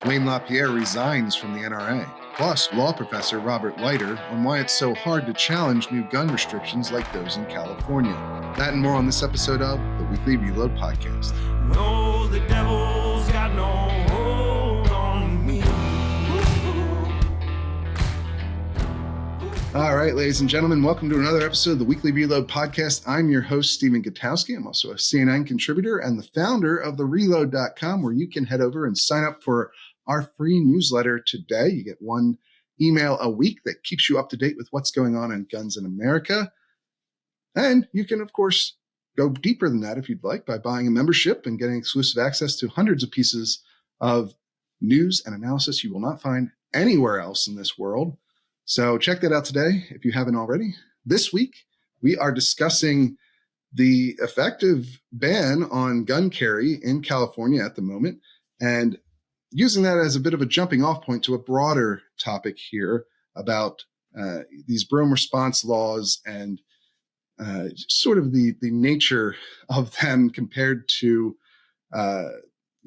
Wayne LaPierre resigns from the NRA. Plus, law professor Robert Leider on why it's so hard to challenge new gun restrictions like those in California. That and more on this episode of the Weekly Reload Podcast. No, the devil's got no hold on me. All right, ladies and gentlemen, welcome to another episode of the Weekly Reload Podcast. I'm your host, Stephen Gutowski. I'm also a CNN contributor and the founder of thereload.com, where you can head over and sign up for our free newsletter today. You get one email a week that keeps you up to date with what's going on in guns in America. And you can, of course, go deeper than that if you'd like by buying a membership and getting exclusive access to hundreds of pieces of news and analysis you will not find anywhere else in this world. So check that out today if you haven't already. This week, we are discussing the effective ban on gun carry in California at the moment and using that as a bit of a jumping off point to a broader topic here about these Bruen response laws and sort of the nature of them compared to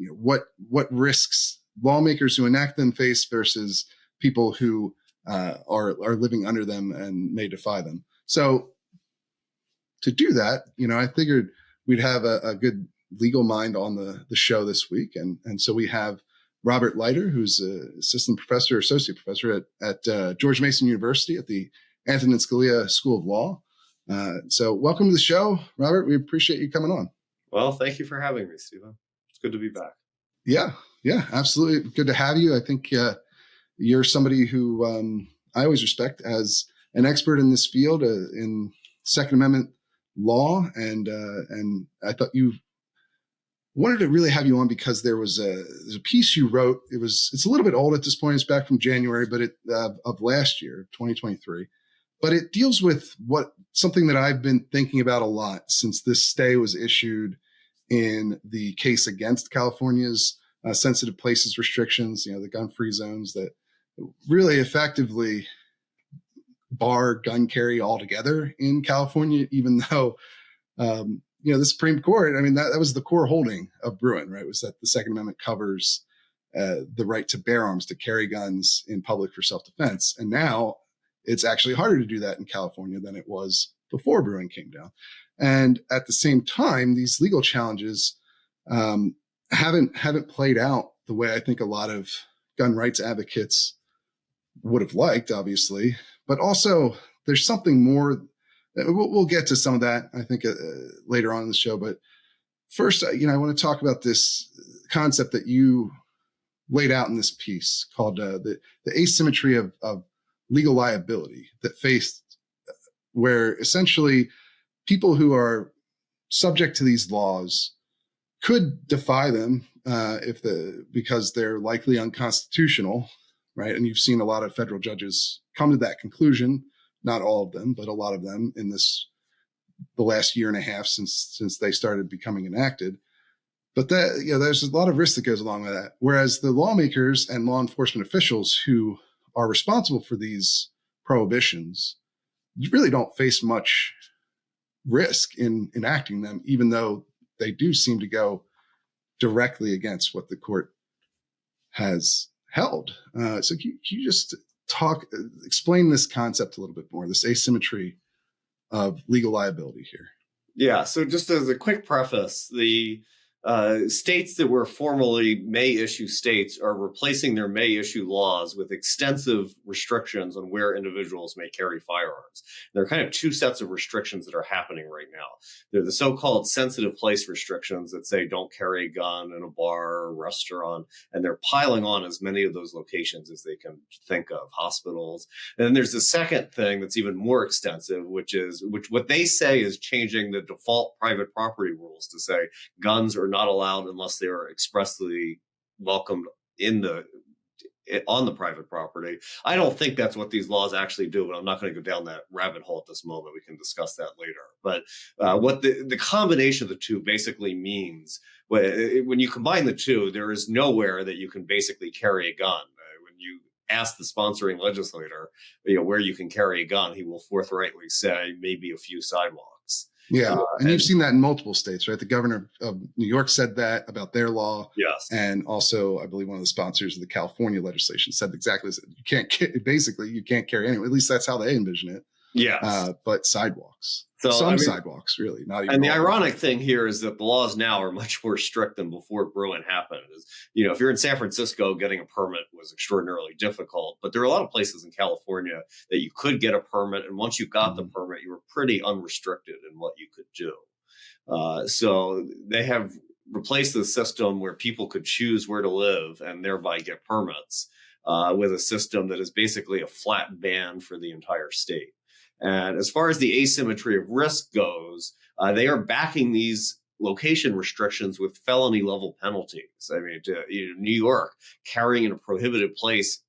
what risks lawmakers who enact them face versus people who are living under them and may defy them. So to do that, I figured we'd have a good legal mind on the show this week, and so we have Robert Leider, who's an assistant professor, associate professor at George Mason University at the Antonin Scalia School of Law. So welcome to the show, Robert. We appreciate you coming on. Well, thank you for having me, Stephen. It's good to be back. Yeah, absolutely. Good to have you. I think you're somebody who I always respect as an expert in this field in Second Amendment law. And I thought you wanted to really have you on because there's a piece you wrote. It's a little bit old at this point. It's back from January, but of last year, 2023. But it deals with something that I've been thinking about a lot since this stay was issued in the case against California's sensitive places restrictions, the gun-free zones that really effectively bar gun carry altogether in California, even though the Supreme Court, that was the core holding of Bruen, right? Was that the Second Amendment covers the right to bear arms, to carry guns in public for self-defense. And now it's actually harder to do that in California than it was before Bruen came down. And at the same time, these legal challenges haven't played out the way I think a lot of gun rights advocates would have liked, obviously. But also, there's something more. We'll get to some of that, I think, later on in the show. But first, I want to talk about this concept that you laid out in this piece called the asymmetry of legal liability that faced, where essentially people who are subject to these laws could defy them because they're likely unconstitutional, right? And you've seen a lot of federal judges come to that conclusion. Not all of them, but a lot of them in the last year and a half since they started becoming enacted. But that, there's a lot of risk that goes along with that. Whereas the lawmakers and law enforcement officials who are responsible for these prohibitions really don't face much risk in enacting them, even though they do seem to go directly against what the court has held. So can you just explain this concept a little bit more, this asymmetry of legal liability here? Yeah. So just as a quick preface, the states that were formerly may issue states are replacing their may issue laws with extensive restrictions on where individuals may carry firearms. There are kind of two sets of restrictions that are happening right now. They're the so-called sensitive place restrictions that say don't carry a gun in a bar or restaurant, and they're piling on as many of those locations as they can think of, hospitals. And then there's the second thing that's even more extensive, which what they say is changing the default private property rules to say guns are not allowed unless they are expressly welcomed on the private property. I don't think that's what these laws actually do, but I'm not going to go down that rabbit hole at this moment. We can discuss that later. But what the combination of the two basically means, when you combine the two, there is nowhere that you can basically carry a gun. When you ask the sponsoring legislator, where you can carry a gun, he will forthrightly say maybe a few sidewalks. Yeah. And you've seen that in multiple states, right? The governor of New York said that about their law. Yes. And also, I believe one of the sponsors of the California legislation said exactly this. You can't carry anyone. At least that's how they envision it. Yes. But sidewalks. So, sidewalks, really, not even. And the ironic thing here is that the laws now are much more strict than before Bruen happened. If you're in San Francisco, getting a permit was extraordinarily difficult. But there are a lot of places in California that you could get a permit. And once you got the permit, you were pretty unrestricted in what you could do. So they have replaced the system where people could choose where to live and thereby get permits with a system that is basically a flat ban for the entire state. And as far as the asymmetry of risk goes, they are backing these location restrictions with felony level penalties. I mean, New York, carrying in a prohibited place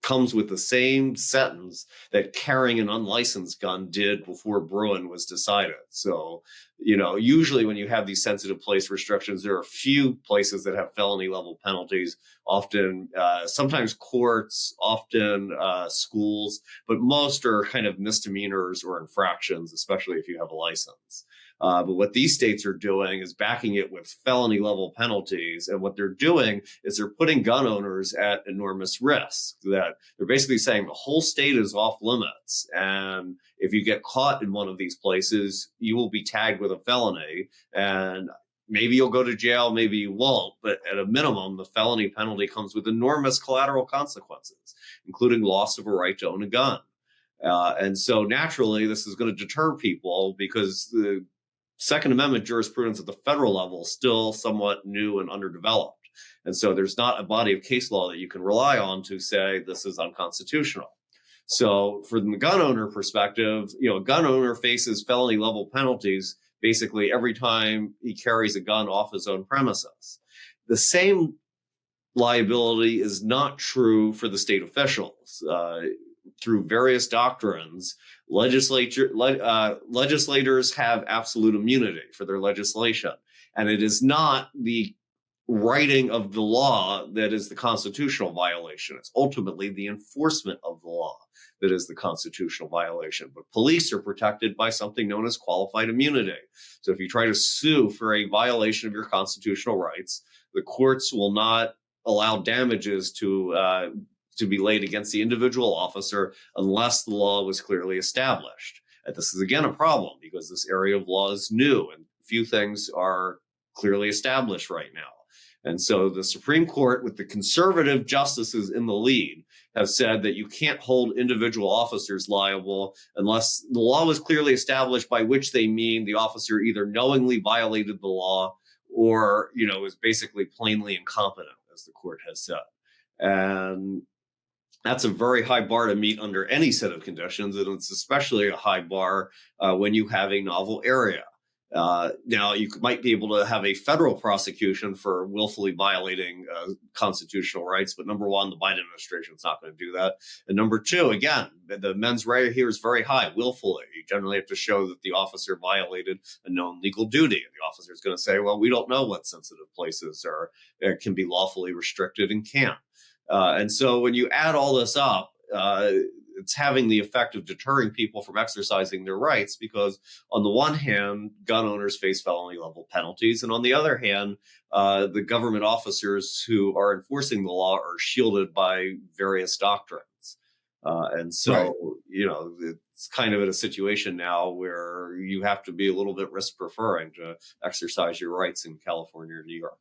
comes with the same sentence that carrying an unlicensed gun did before Bruen was decided. So, usually when you have these sensitive place restrictions, there are a few places that have felony level penalties, often, sometimes courts, often schools, but most are kind of misdemeanors or infractions, especially if you have a license. But what these states are doing is backing it with felony level penalties. And what they're doing is they're putting gun owners at enormous risk, that they're basically saying the whole state is off limits. And if you get caught in one of these places, you will be tagged with a felony, and maybe you'll go to jail, maybe you won't. But at a minimum, the felony penalty comes with enormous collateral consequences, including loss of a right to own a gun. And so naturally, this is going to deter people because the Second Amendment jurisprudence at the federal level is still somewhat new and underdeveloped. And so there's not a body of case law that you can rely on to say this is unconstitutional. So from the gun owner perspective, a gun owner faces felony level penalties basically every time he carries a gun off his own premises. The same liability is not true for the state officials. Through various doctrines, legislators have absolute immunity for their legislation. And it is not the writing of the law that is the constitutional violation. It's ultimately the enforcement of the law that is the constitutional violation. But police are protected by something known as qualified immunity. So if you try to sue for a violation of your constitutional rights, the courts will not allow damages to be laid against the individual officer unless the law was clearly established. And this is, again, a problem because this area of law is new and few things are clearly established right now. And so the Supreme Court, with the conservative justices in the lead, have said that you can't hold individual officers liable unless the law was clearly established, by which they mean the officer either knowingly violated the law or, is basically plainly incompetent, as the court has said. And that's a very high bar to meet under any set of conditions, and it's especially a high bar when you have a novel area. Now, you might be able to have a federal prosecution for willfully violating constitutional rights, but number one, the Biden administration is not going to do that. And number two, again, the mens rea here is very high, willfully. You generally have to show that the officer violated a known legal duty. And the officer is going to say, well, we don't know what sensitive places can be lawfully restricted and can't. And so when you add all this up, it's having the effect of deterring people from exercising their rights, because on the one hand, gun owners face felony level penalties. And on the other hand, the government officers who are enforcing the law are shielded by various doctrines. And so, Right. It's kind of in a situation now where you have to be a little bit risk preferring to exercise your rights in California or New York.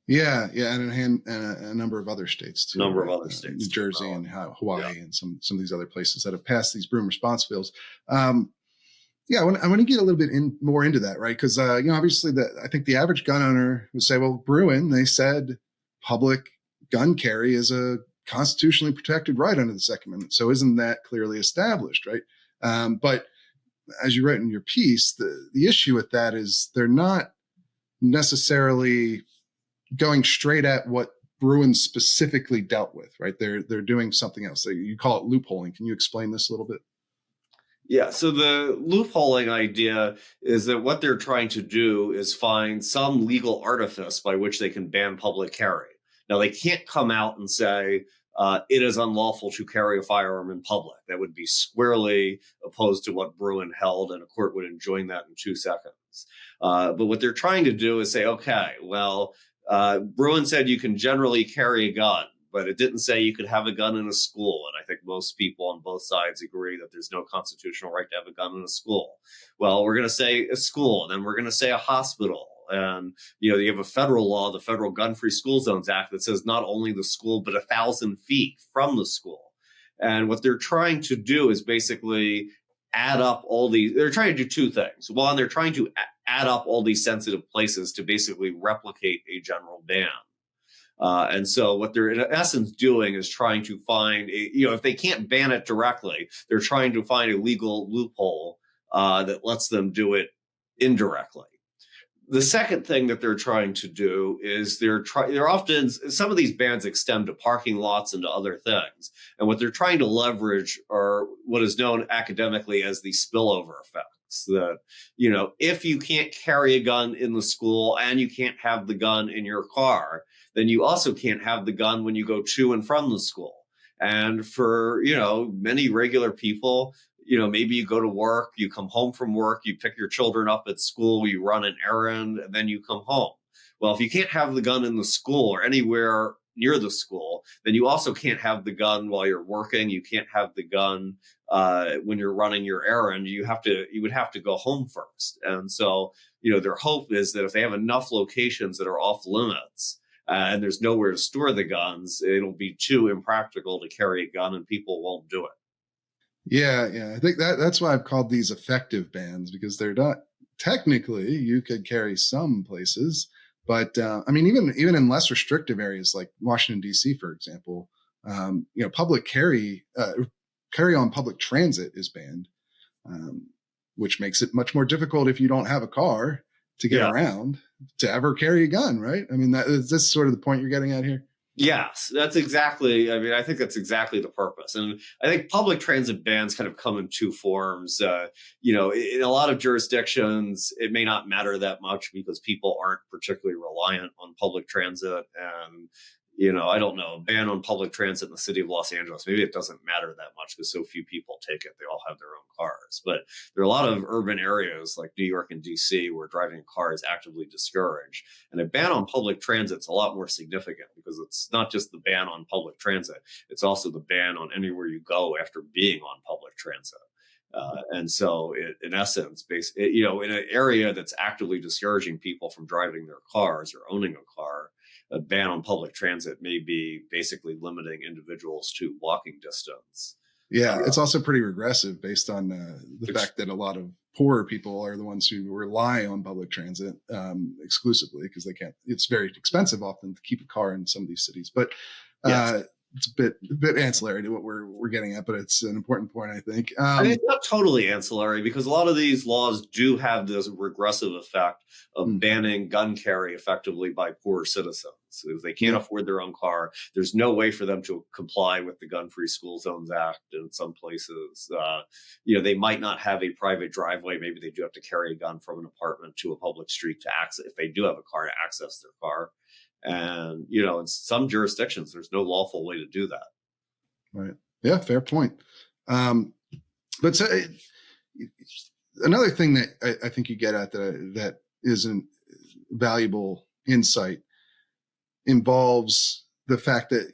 Yeah, and a number of other states too. New Jersey and Hawaii and some of these other places that have passed these Bruen response bills. I want to get a little bit more into that, right? Because obviously, I think the average gun owner would say, well, Bruen, they said public gun carry is a constitutionally protected right under the Second Amendment. So isn't that clearly established, right? But as you wrote in your piece, the issue with that is they're not necessarily going straight at what Bruen specifically dealt with, right? They're doing something else. You call it loopholing. Can you explain this a little bit? Yeah, so the loopholing idea is that what they're trying to do is find some legal artifice by which they can ban public carry. Now, they can't come out and say, it is unlawful to carry a firearm in public. That would be squarely opposed to what Bruen held, and a court would enjoin that in 2 seconds. But what they're trying to do is say, okay, well, Bruen said you can generally carry a gun, but it didn't say you could have a gun in a school. And I think most people on both sides agree that there's no constitutional right to have a gun in a school. Well, we're going to say a school, and then we're going to say a hospital. And, you have a federal law, the Federal Gun-Free School Zones Act, that says not only the school, but 1,000 feet from the school. And what they're trying to do is basically add up all these. They're trying to do 2 things. One, they're trying to add up all these sensitive places to basically replicate a general ban. And so what they're in essence doing is trying to find, if they can't ban it directly, they're trying to find a legal loophole that lets them do it indirectly. The second thing that they're trying to do is they're often, some of these bans extend to parking lots and to other things. And what they're trying to leverage are what is known academically as the spillover effects. That, if you can't carry a gun in the school and you can't have the gun in your car, then you also can't have the gun when you go to and from the school. And for, many regular people, maybe you go to work, you come home from work, you pick your children up at school, you run an errand, and then you come home. Well, if you can't have the gun in the school or anywhere near the school, then you also can't have the gun while you're working. You can't have the gun when you're running your errand. You would have to go home first. And so, their hope is that if they have enough locations that are off limits, and there's nowhere to store the guns, it'll be too impractical to carry a gun and people won't do it. Yeah. I think that's why I've called these effective bans, because they're not technically, you could carry some places, but even in less restrictive areas like Washington, D.C., for example, public carry on public transit is banned, which makes it much more difficult if you don't have a car to get around to ever carry a gun, right? I mean, is this sort of the point you're getting at here? Yes, that's exactly. I think that's exactly the purpose. And I think public transit bans kind of come in 2 forms. In a lot of jurisdictions, it may not matter that much because people aren't particularly reliant on public transit. And, I don't know, a ban on public transit in the city of Los Angeles, maybe it doesn't matter that much because so few people take it. They all have their own cars. But there are a lot of urban areas like New York and DC where driving a car is actively discouraged. And a ban on public transit is a lot more significant because it's not just the ban on public transit. It's also the ban on anywhere you go after being on public transit. And so in essence, in an area that's actively discouraging people from driving their cars or owning a car, a ban on public transit may be basically limiting individuals to walking distance. Yeah, it's also pretty regressive based on the fact that a lot of poorer people are the ones who rely on public transit exclusively because they can't. It's very expensive often to keep a car in some of these cities. But it's a bit ancillary to what we're getting at, but it's an important point, I think. It's not totally ancillary because a lot of these laws do have this regressive effect of banning gun carry effectively by poorer citizens. If they can't afford their own car, there's no way for them to comply with the Gun-Free School Zones Act. In some places, they might not have a private driveway. Maybe they do have to carry a gun from an apartment to a public street to access, if they do have a car, to access their car. And, in some jurisdictions, there's no lawful way to do that. Right. Yeah, fair point. But so, another thing that I think you get at that is a valuable insight involves the fact that,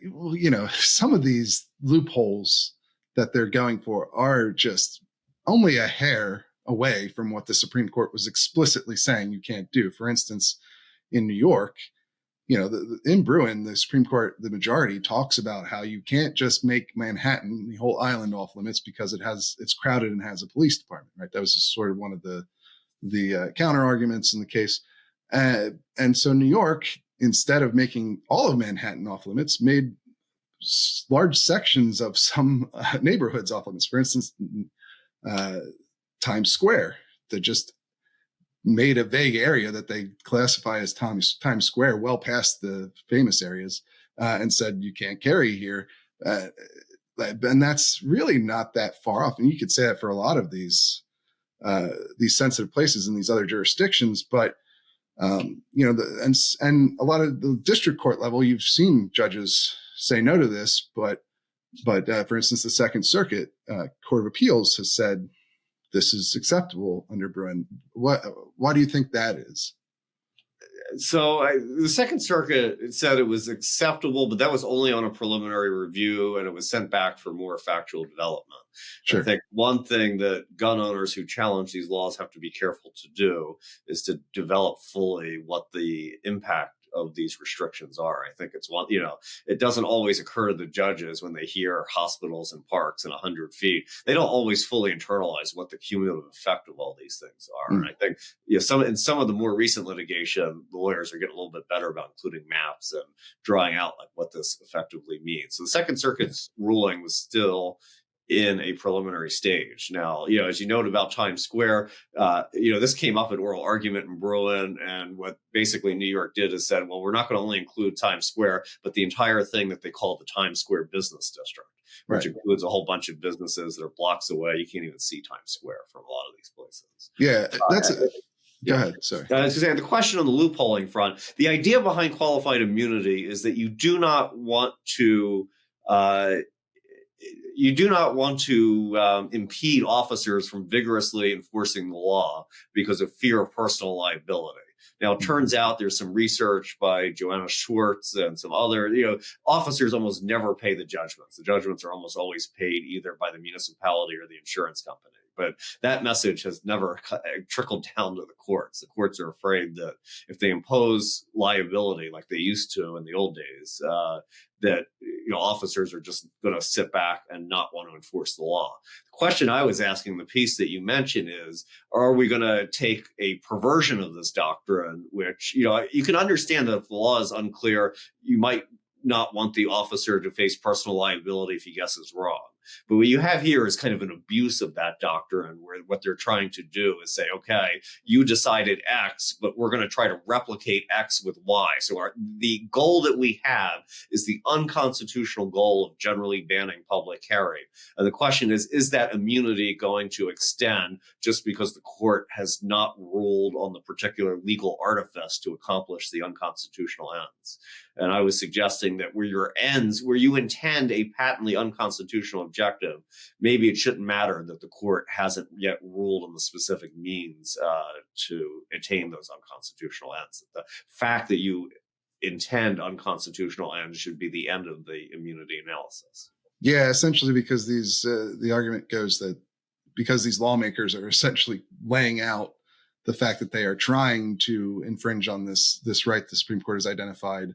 some of these loopholes that they're going for are just only a hair away from what the Supreme Court was explicitly saying you can't do. For instance, in New York, in Bruen, the Supreme Court, the majority talks about how you can't just make Manhattan, the whole island, off limits because it's crowded and has a police department, right? That was sort of one of the counter arguments in the case. And so New York, instead of making all of Manhattan off limits, made large sections of some neighborhoods off limits. For instance, Times Square, that just made a vague area that they classify as Times Square, well past the famous areas, and said you can't carry here. And that's really not that far off. And you could say that for a lot of these sensitive places in these other jurisdictions. But And a lot of the district court level, you've seen judges say no to this, but for instance, the Second Circuit Court of Appeals has said this is acceptable under Bruen. Why do you think that is? So the Second Circuit said it was acceptable, but that was only on a preliminary review, and it was sent back for more factual development. Sure. I think one thing that gun owners who challenge these laws have to be careful to do is to develop fully what the impact of these restrictions are. I think it's one, it doesn't always occur to the judges when they hear hospitals and parks and 100 feet. They don't always fully internalize what the cumulative effect of all these things are. And I think in some of the more recent litigation, the lawyers are getting a little bit better about including maps and drawing out like what this effectively means. So the Second Circuit's ruling was still in a preliminary stage. Now, as you noted about Times Square, this came up at oral argument in Bruen, and what basically New York did is said, well, we're not going to only include Times Square, but the entire thing that they call the Times Square Business District, which includes a whole bunch of businesses that are blocks away. You can't even see Times Square from a lot of these places. Yeah, Go ahead. Sorry. The question on the loopholing front, the idea behind qualified immunity is that you do not want to impede officers from vigorously enforcing the law because of fear of personal liability. Now, it turns out there's some research by Joanna Schwartz and some other, officers almost never pay the judgments. The judgments are almost always paid either by the municipality or the insurance company. But that message has never trickled down to the courts. The courts are afraid that if they impose liability like they used to in the old days, that officers are just going to sit back and not want to enforce the law. The question I was asking the piece that you mentioned is, are we going to take a perversion of this doctrine, which, you can understand that if the law is unclear, you might not want the officer to face personal liability if he guesses wrong. But what you have here is kind of an abuse of that doctrine, where what they're trying to do is say, okay, you decided X, but we're going to try to replicate X with Y. So the goal that we have is the unconstitutional goal of generally banning public carry. And the question is that immunity going to extend just because the court has not ruled on the particular legal artifice to accomplish the unconstitutional ends? And I was suggesting that where you intend a patently unconstitutional objective, maybe it shouldn't matter that the court hasn't yet ruled on the specific means to attain those unconstitutional ends. The fact that you intend unconstitutional ends should be the end of the immunity analysis. Yeah, essentially because the argument goes that because these lawmakers are essentially laying out the fact that they are trying to infringe on this right the Supreme Court has identified,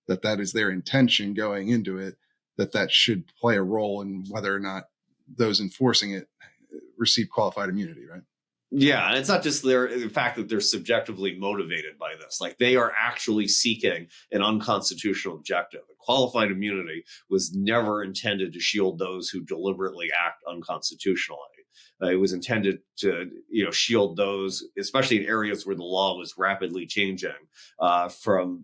that is their intention going into it, that should play a role in whether or not those enforcing it receive qualified immunity, right? Yeah, and it's not just the fact that they're subjectively motivated by this. Like, they are actually seeking an unconstitutional objective. Qualified immunity was never intended to shield those who deliberately act unconstitutionally. It was intended to, shield those, especially in areas where the law was rapidly changing, from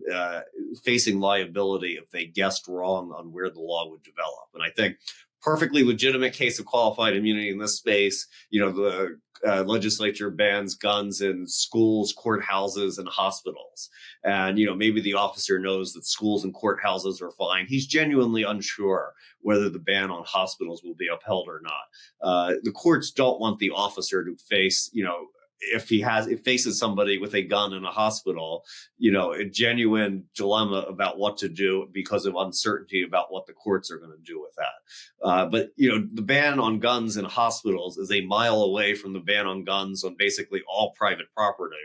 facing liability if they guessed wrong on where the law would develop. And I think perfectly legitimate case of qualified immunity in this space, the legislature bans guns in schools, courthouses, and hospitals. And, maybe the officer knows that schools and courthouses are fine. He's genuinely unsure whether the ban on hospitals will be upheld or not. The courts don't want the officer to face, if he faces somebody with a gun in a hospital, a genuine dilemma about what to do because of uncertainty about what the courts are going to do with that. But the ban on guns in hospitals is a mile away from the ban on guns on basically all private property,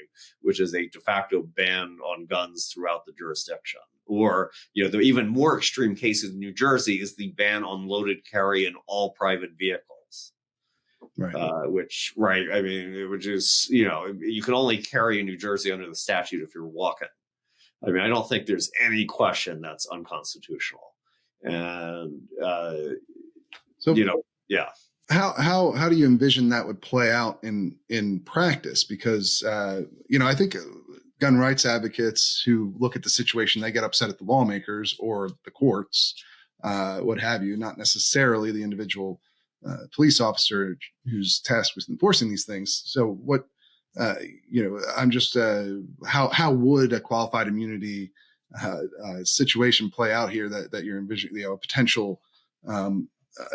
which is a de facto ban on guns throughout the jurisdiction. Or, the even more extreme cases in New Jersey is the ban on loaded carry in all private vehicles. Right. Which is, you can only carry in New Jersey under the statute if you're walking. I mean, I don't think there's any question that's unconstitutional. And, yeah. How do you envision that would play out in practice? Because, I think gun rights advocates who look at the situation, they get upset at the lawmakers or the courts, what have you, not necessarily the individual police officer who's tasked with enforcing these things. So I'm just how would a qualified immunity situation play out here that you're envisioning, a potential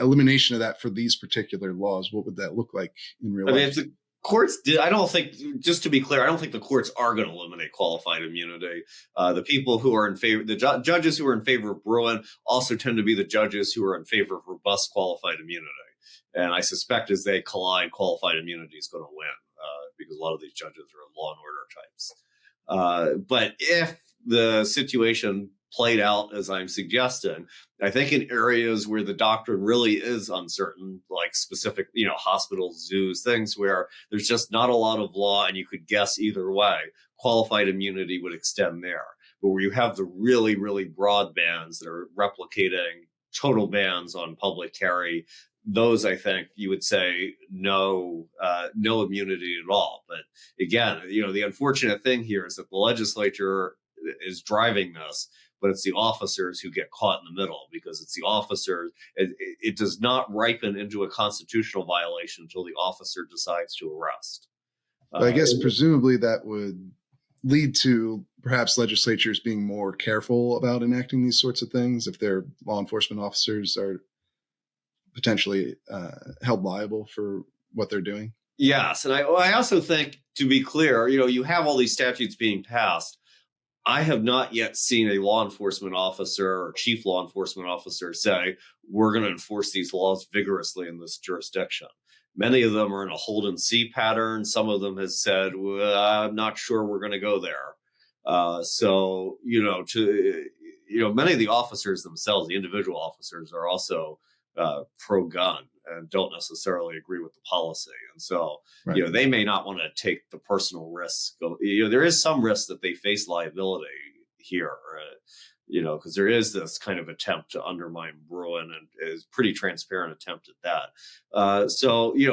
elimination of that for these particular laws? What would that look like in real life? If the courts did, I don't think, just to be clear, I don't think the courts are going to eliminate qualified immunity. The people who are in favor, the judges who are in favor of Bruen also tend to be the judges who are in favor of robust qualified immunity. And I suspect as they collide, qualified immunity is going to win because a lot of these judges are law and order types. But if the situation played out as I'm suggesting, I think in areas where the doctrine really is uncertain, like specific, hospitals, zoos, things where there's just not a lot of law and you could guess either way, qualified immunity would extend there. But where you have the really, really broad bans that are replicating total bans on public carry, those, I think you would say no immunity at all. But again, the unfortunate thing here is that the legislature is driving this, but it's the officers who get caught in the middle because it's the officers. It does not ripen into a constitutional violation until the officer decides to arrest. I guess presumably that would lead to perhaps legislatures being more careful about enacting these sorts of things if their law enforcement officers are potentially held liable for what they're doing. Yes. And I also think, to be clear, you have all these statutes being passed. I have not yet seen a law enforcement officer or chief law enforcement officer say, we're going to enforce these laws vigorously in this jurisdiction. Many of them are in a hold and see pattern. Some of them has said, well, I'm not sure we're going to go there. Many of the officers themselves, the individual officers, are also pro-gun and don't necessarily agree with the policy. And so, right. They may not want to take the personal risk. There is some risk that they face liability here, because there is this kind of attempt to undermine Bruen, and is pretty transparent attempt at that. An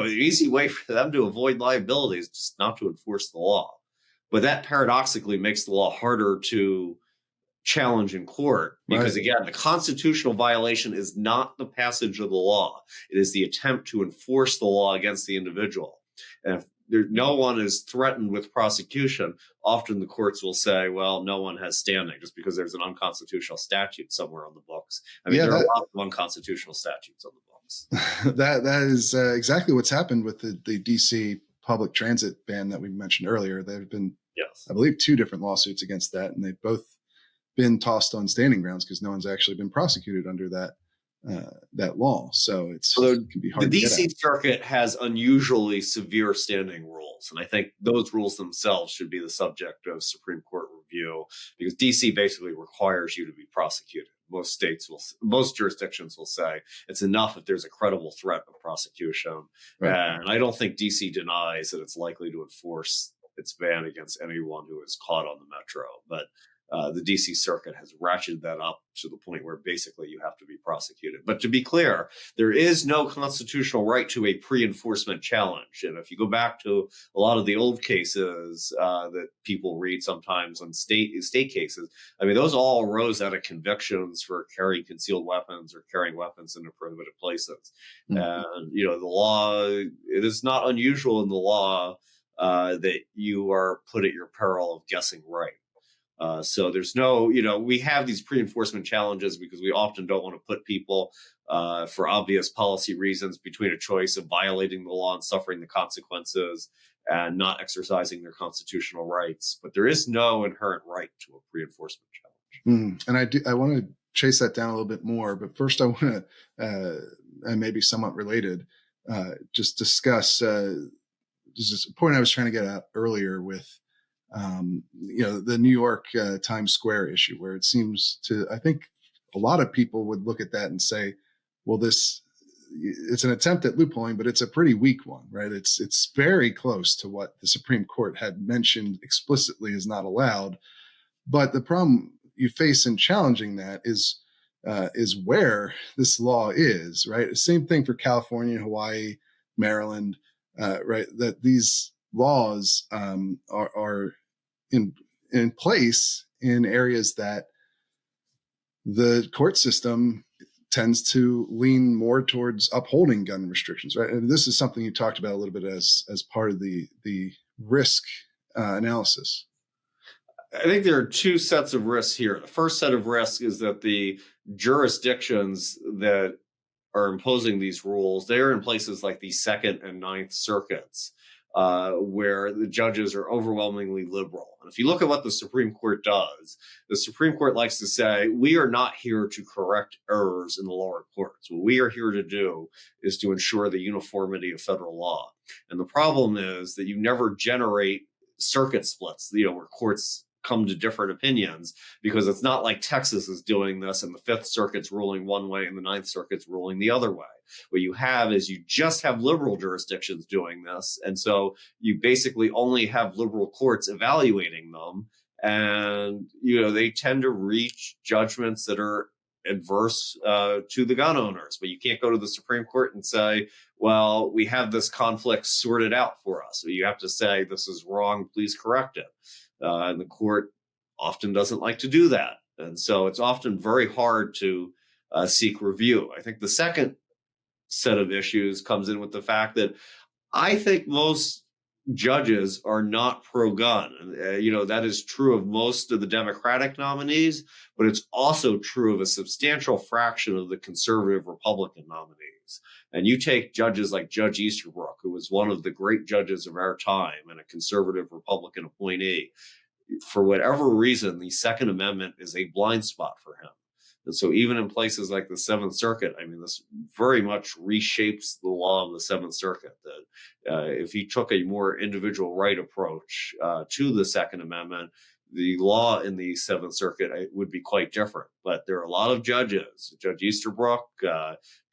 easy way for them to avoid liability is just not to enforce the law. But that paradoxically makes the law harder to challenge in court because, again, the constitutional violation is not the passage of the law. It is the attempt to enforce the law against the individual. And if no one is threatened with prosecution, often the courts will say, well, no one has standing just because there's an unconstitutional statute somewhere on the books. There are a lot of unconstitutional statutes on the books. That is exactly what's happened with the DC public transit ban that we mentioned earlier. There have been, I believe, 2 different lawsuits against that, and they've both been tossed on standing grounds because no one's actually been prosecuted under that law. So it can be hard. The to DC get at. Circuit has unusually severe standing rules, and I think those rules themselves should be the subject of Supreme Court review because DC basically requires you to be prosecuted. Most jurisdictions will say it's enough if there's a credible threat of prosecution, and I don't think DC denies that it's likely to enforce its ban against anyone who is caught on the metro, but the DC Circuit has ratcheted that up to the point where basically you have to be prosecuted. But to be clear, there is no constitutional right to a pre-enforcement challenge. And if you go back to a lot of the old cases that people read sometimes on state cases, those all arose out of convictions for carrying concealed weapons or carrying weapons into prohibited places. Mm-hmm. And, the law, it is not unusual in the law that you are put at your peril of guessing right. So there's no, we have these pre-enforcement challenges because we often don't want to put people for obvious policy reasons between a choice of violating the law and suffering the consequences and not exercising their constitutional rights. But there is no inherent right to a pre-enforcement challenge. And I want to chase that down a little bit more. But first I want to, and maybe somewhat related, just discuss this a point I was trying to get at earlier with the New York Times Square issue, where it seems to, I think a lot of people would look at that and say, well, it's an attempt at loopholing, but it's a pretty weak one, right? It's very close to what the Supreme Court had mentioned explicitly is not allowed. But the problem you face in challenging that is where this law is, right? Same thing for California, Hawaii, Maryland, right? That these laws are in place in areas that the court system tends to lean more towards upholding gun restrictions, right? And this is something you talked about a little bit as part of the risk analysis? I think there are two sets of risks here. The first set of risks is that the jurisdictions that are imposing these rules, they're in places like the Second and Ninth Circuits, where the judges are overwhelmingly liberal. And if you look at what the Supreme Court does, the Supreme Court likes to say, we are not here to correct errors in the lower courts. What we are here to do is to ensure the uniformity of federal law. And the problem is that you never generate circuit splits, where courts come to different opinions, because it's not like Texas is doing this and the Fifth Circuit's ruling one way and the Ninth Circuit's ruling the other way. What you have is you just have liberal jurisdictions doing this. And so you basically only have liberal courts evaluating them. And, they tend to reach judgments that are adverse to the gun owners. But you can't go to the Supreme Court and say, well, we have this conflict sorted out for us. So you have to say, this is wrong, please correct it. And the court often doesn't like to do that. And so it's often very hard to seek review. I think the second set of issues comes in with the fact that I think most judges are not pro-gun. That is true of most of the Democratic nominees, but it's also true of a substantial fraction of the conservative Republican nominees. And you take judges like Judge Easterbrook, who was one of the great judges of our time and a conservative Republican appointee. For whatever reason, the Second Amendment is a blind spot for him. And so even in places like the Seventh Circuit, this very much reshapes the law of the Seventh Circuit, that if he took a more individual right approach to the Second Amendment, the law in the Seventh Circuit would be quite different. But there are a lot of judges, Judge Easterbrook,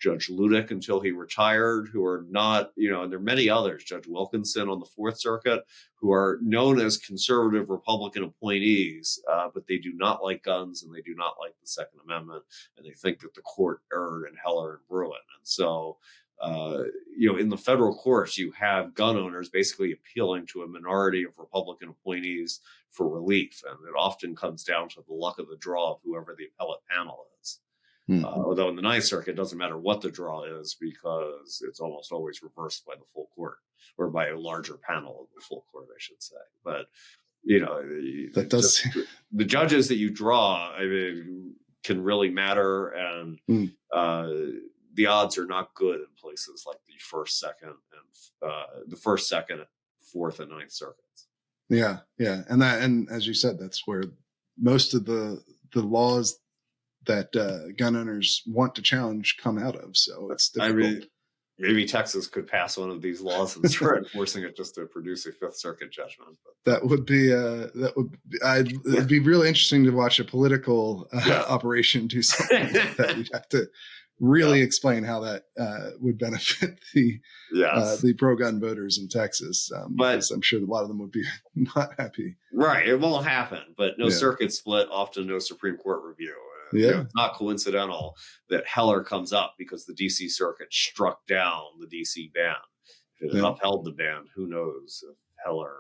Judge Ludick until he retired, who are not, and there are many others, Judge Wilkinson on the Fourth Circuit, who are known as conservative Republican appointees, but they do not like guns and they do not like the Second Amendment. And they think that the court erred in Heller and Bruen. And so, in the federal courts, you have gun owners basically appealing to a minority of Republican appointees for relief. And it often comes down to the luck of the draw of whoever the appellate panel is. Although in the Ninth Circuit, it doesn't matter what the draw is, because it's almost always reversed by the full court, or by a larger panel of the full court, I should say. But, that does the judges that you draw, can really matter. And the odds are not good in places like the first, second, fourth, and ninth circuits. Yeah. And as you said, that's where most of the laws that gun owners want to challenge come out of. So it's difficult. Maybe Texas could pass one of these laws and start enforcing it just to produce a Fifth Circuit judgment. But it'd be really interesting to watch a political operation do something like that. You'd have to really explain how that would benefit the pro-gun voters in Texas. But I'm sure a lot of them would be not happy. Right. It won't happen, but no circuit split, often no Supreme Court review. It's not coincidental that Heller comes up because the D.C. Circuit struck down the D.C. ban. If it had upheld the ban, who knows if Heller,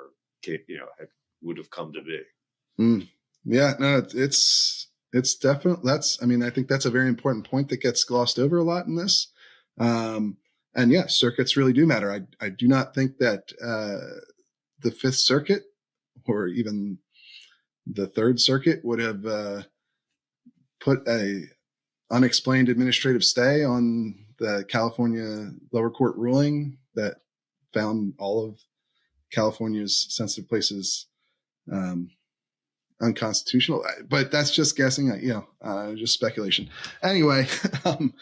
would have come to be. Yeah, no, it's definitely, I think that's a very important point that gets glossed over a lot in this. And circuits really do matter. I do not think that the Fifth Circuit or even the Third Circuit would have put a unexplained administrative stay on the California lower court ruling that found all of California's sensitive places unconstitutional. But that's just guessing, just speculation. Anyway.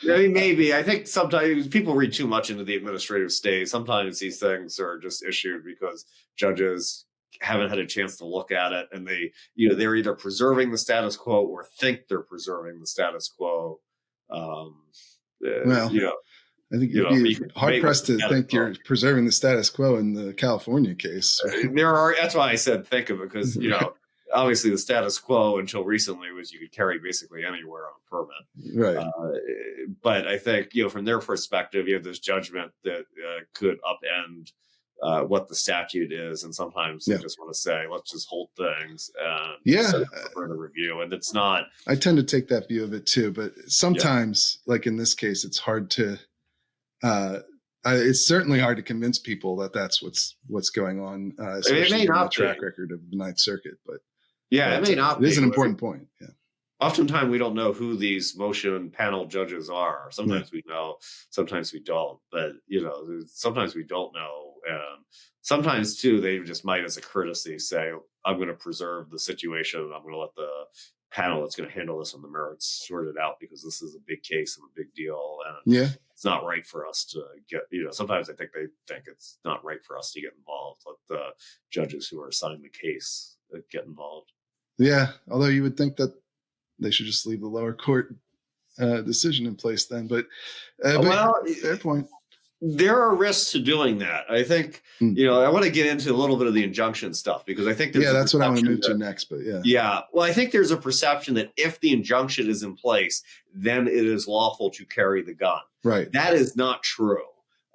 Maybe. I think sometimes people read too much into the administrative stay. Sometimes these things are just issued because judges haven't had a chance to look at it, and they're either preserving the status quo or think they're preserving the status quo. I think you'd be hard pressed to think you're preserving the status quo in the California case. That's why I said think of it, because obviously the status quo until recently was you could carry basically anywhere on a permit. Right. But I think from their perspective, you have this judgment that could upend what the statute is, and sometimes they just want to say, let's just hold things and for the review. And it's not. I tend to take that view of it too, but sometimes, like in this case, it's hard to It's certainly hard to convince people that that's what's going on, especially given the track record of the Ninth Circuit. But it may not. It is an important point. Yeah. Oftentimes we don't know who these motion panel judges are. Sometimes we know, sometimes we don't. But sometimes we don't know, and sometimes too they just might, as a courtesy, say, "I'm going to preserve the situation. I'm going to let the panel that's going to handle this on the merits sort it out because this is a big case and a big deal, and it's not right for us to get." Sometimes I think they think it's not right for us to get involved. Let the judges who are assigned the case get involved. Yeah, although you would think that they should just leave the lower court decision in place then. But fair point. There are risks to doing that. I think, I want to get into a little bit of the injunction stuff because I think that's what I want to move to next. But well, I think there's a perception that if the injunction is in place, then it is lawful to carry the gun. Right. That is not true.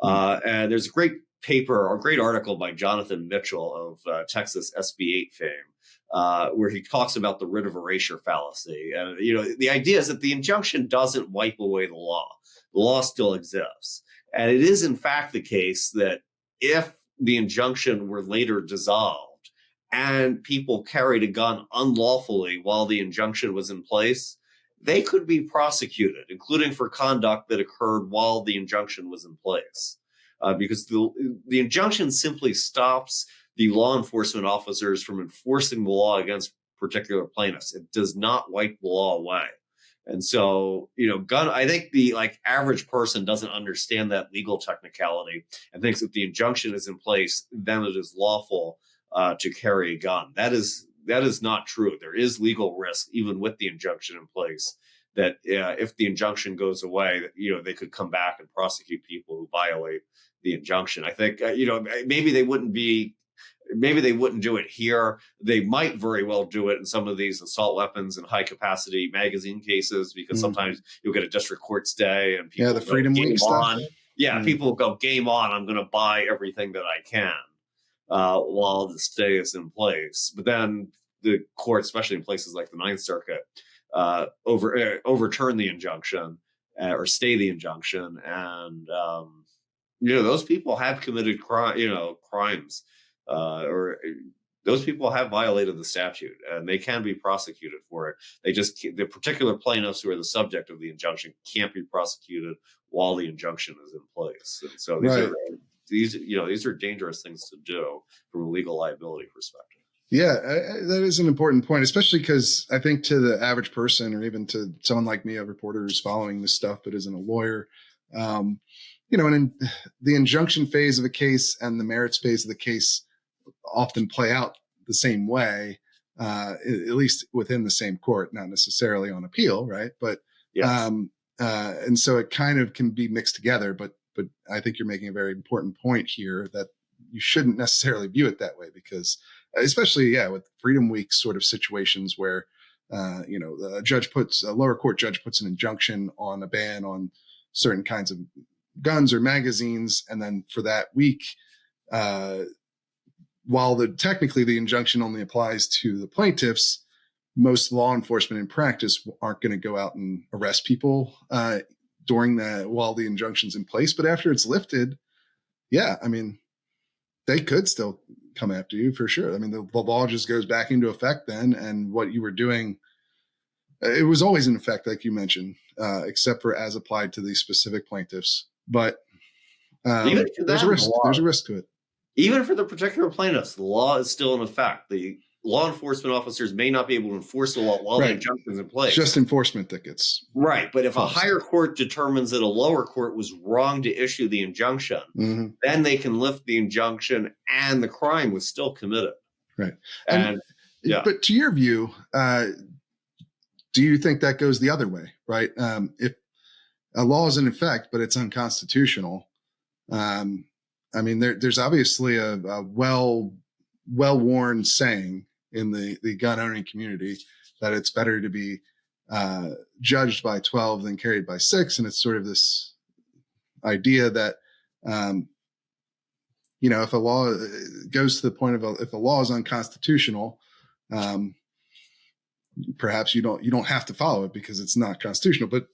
And there's a great paper or great article by Jonathan Mitchell of Texas SB 8 fame, where he talks about the writ of erasure fallacy. And, the idea is that the injunction doesn't wipe away the law. The law still exists. And it is, in fact, the case that if the injunction were later dissolved and people carried a gun unlawfully while the injunction was in place, they could be prosecuted, including for conduct that occurred while the injunction was in place. Because the injunction simply stops the law enforcement officers from enforcing the law against particular plaintiffs. It does not wipe the law away. And so, I think the average person doesn't understand that legal technicality and thinks if the injunction is in place, then it is lawful to carry a gun. That is not true. There is legal risk, even with the injunction in place, that if the injunction goes away, they could come back and prosecute people who violate the injunction. I think, maybe they wouldn't do it here. They might very well do it in some of these assault weapons and high capacity magazine cases, because sometimes you'll get a district court stay and people the Freedom Week stuff. People will go game on. I'm going to buy everything that I can while the stay is in place. But then the court, especially in places like the Ninth Circuit, overturn the injunction or stay the injunction, and those people have committed crimes. Or those people have violated the statute and they can be prosecuted for it. The particular plaintiffs who are the subject of the injunction can't be prosecuted while the injunction is in place. And so these are dangerous things to do from a legal liability perspective. Yeah, that is an important point, especially because I think to the average person, or even to someone like me, a reporter who's following this stuff but isn't a lawyer, and in the injunction phase of a case and the merits phase of the case often play out the same way, at least within the same court, not necessarily on appeal, right? But and so it kind of can be mixed together. But I think you're making a very important point here that you shouldn't necessarily view it that way, because especially with Freedom Week sort of situations where a lower court judge puts an injunction on a ban on certain kinds of guns or magazines, and then for that week, while technically the injunction only applies to the plaintiffs, most law enforcement in practice aren't going to go out and arrest people while the injunction's in place. But after it's lifted, they could still come after you for sure. I mean, the law just goes back into effect then, and what you were doing, it was always in effect, like you mentioned, except for as applied to these specific plaintiffs. But there's a risk. There's a risk to it. Even for the particular plaintiffs, the law is still in effect. The law enforcement officers may not be able to enforce the law while the injunction is in place. Just enforcement that gets right. But if a higher court determines that a lower court was wrong to issue the injunction, then they can lift the injunction and the crime was still committed. Right. But to your view, do you think that goes the other way? Right. If a law is in effect, but it's unconstitutional, there's obviously a well-worn saying in the gun owning community that it's better to be judged by 12 than carried by 6. And it's sort of this idea that, if a law goes to the point of if a law is unconstitutional, perhaps you don't have to follow it because it's not constitutional. But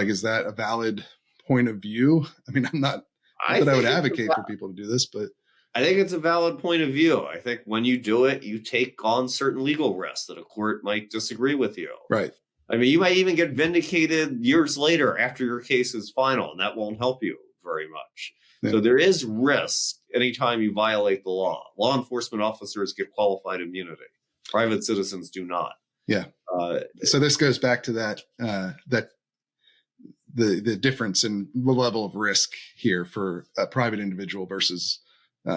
is that a valid point of view? I mean, I'm not Not that I would advocate for people to do this, but I think it's a valid point of view. I think when you do it, you take on certain legal risks that a court might disagree with you. right. I mean, you might even get vindicated years later after your case is final, and that won't help you very much. Yeah. So there is risk anytime you violate the law. Law enforcement officers get qualified immunity. Private citizens do not. Yeah. So this goes back to that the difference in the level of risk here for a private individual versus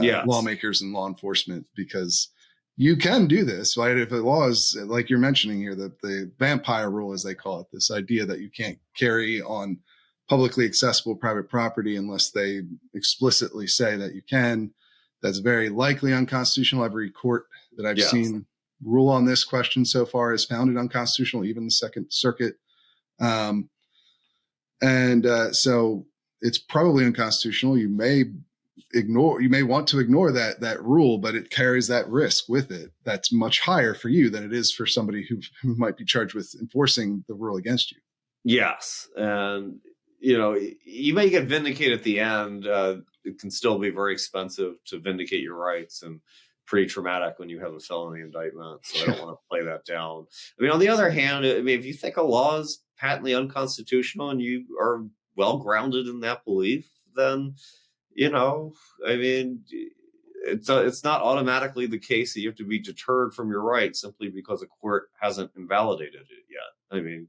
Yes. lawmakers and law enforcement, because you can do this, right? If the law is like you're mentioning here, the vampire rule, as they call it, this idea that you can't carry on publicly accessible private property unless they explicitly say that you can. That's very likely unconstitutional. Every court that I've seen rule on this question so far has found it unconstitutional, even the Second Circuit. So it's probably unconstitutional. You may want to ignore that rule, but it carries that risk with it. That's much higher for you than it is for somebody who might be charged with enforcing the rule against you. Yes. And, you may get vindicated at the end. It can still be very expensive to vindicate your rights and pretty traumatic when you have a felony indictment. So I don't want to play that down. I mean, on the other hand, if you think a law is patently unconstitutional and you are well grounded in that belief, then, it's not automatically the case that you have to be deterred from your rights simply because a court hasn't invalidated it yet. I mean,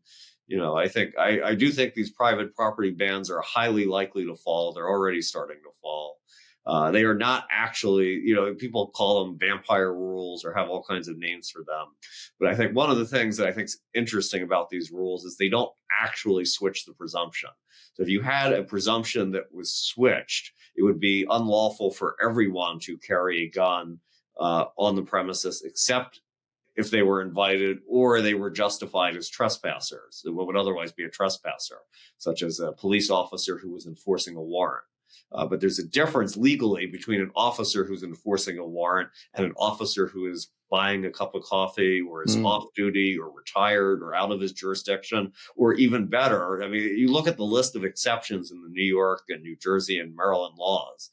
I do think these private property bans are highly likely to fall. They're already starting to fall. They are not actually, people call them vampire rules or have all kinds of names for them. But I think one of the things that I think is interesting about these rules is they don't actually switch the presumption. So if you had a presumption that was switched, it would be unlawful for everyone to carry a gun on the premises, except if they were invited or they were justified as trespassers, what would otherwise be a trespasser, such as a police officer who was enforcing a warrant. But there's a difference legally between an officer who's enforcing a warrant and an officer who is buying a cup of coffee or is off duty or retired or out of his jurisdiction, or even better. I mean, you look at the list of exceptions in the New York and New Jersey and Maryland laws.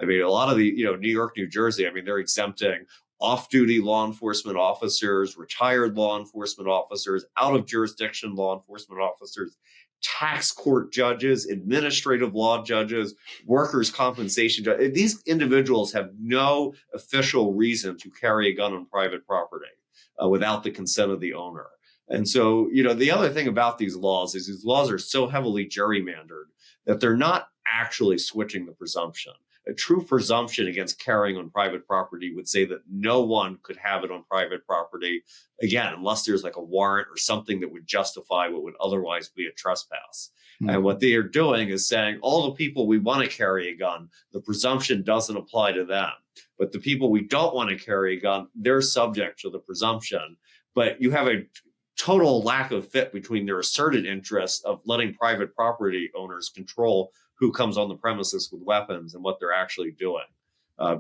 I mean, a lot of the, New York, New Jersey, they're exempting off-duty law enforcement officers, retired law enforcement officers, out-of-jurisdiction law enforcement officers, tax court judges, administrative law judges, workers' compensation judges. These individuals have no official reason to carry a gun on private property without the consent of the owner. And so, the other thing about these laws is these laws are so heavily gerrymandered that they're not actually switching the presumption. A true presumption against carrying on private property would say that no one could have it on private property, again, unless there's like a warrant or something that would justify what would otherwise be a trespass. And what they are doing is saying all the people we want to carry a gun, the presumption doesn't apply to them. But the people we don't want to carry a gun, they're subject to the presumption. But you have a total lack of fit between their asserted interest of letting private property owners control who comes on the premises with weapons and what they're actually doing.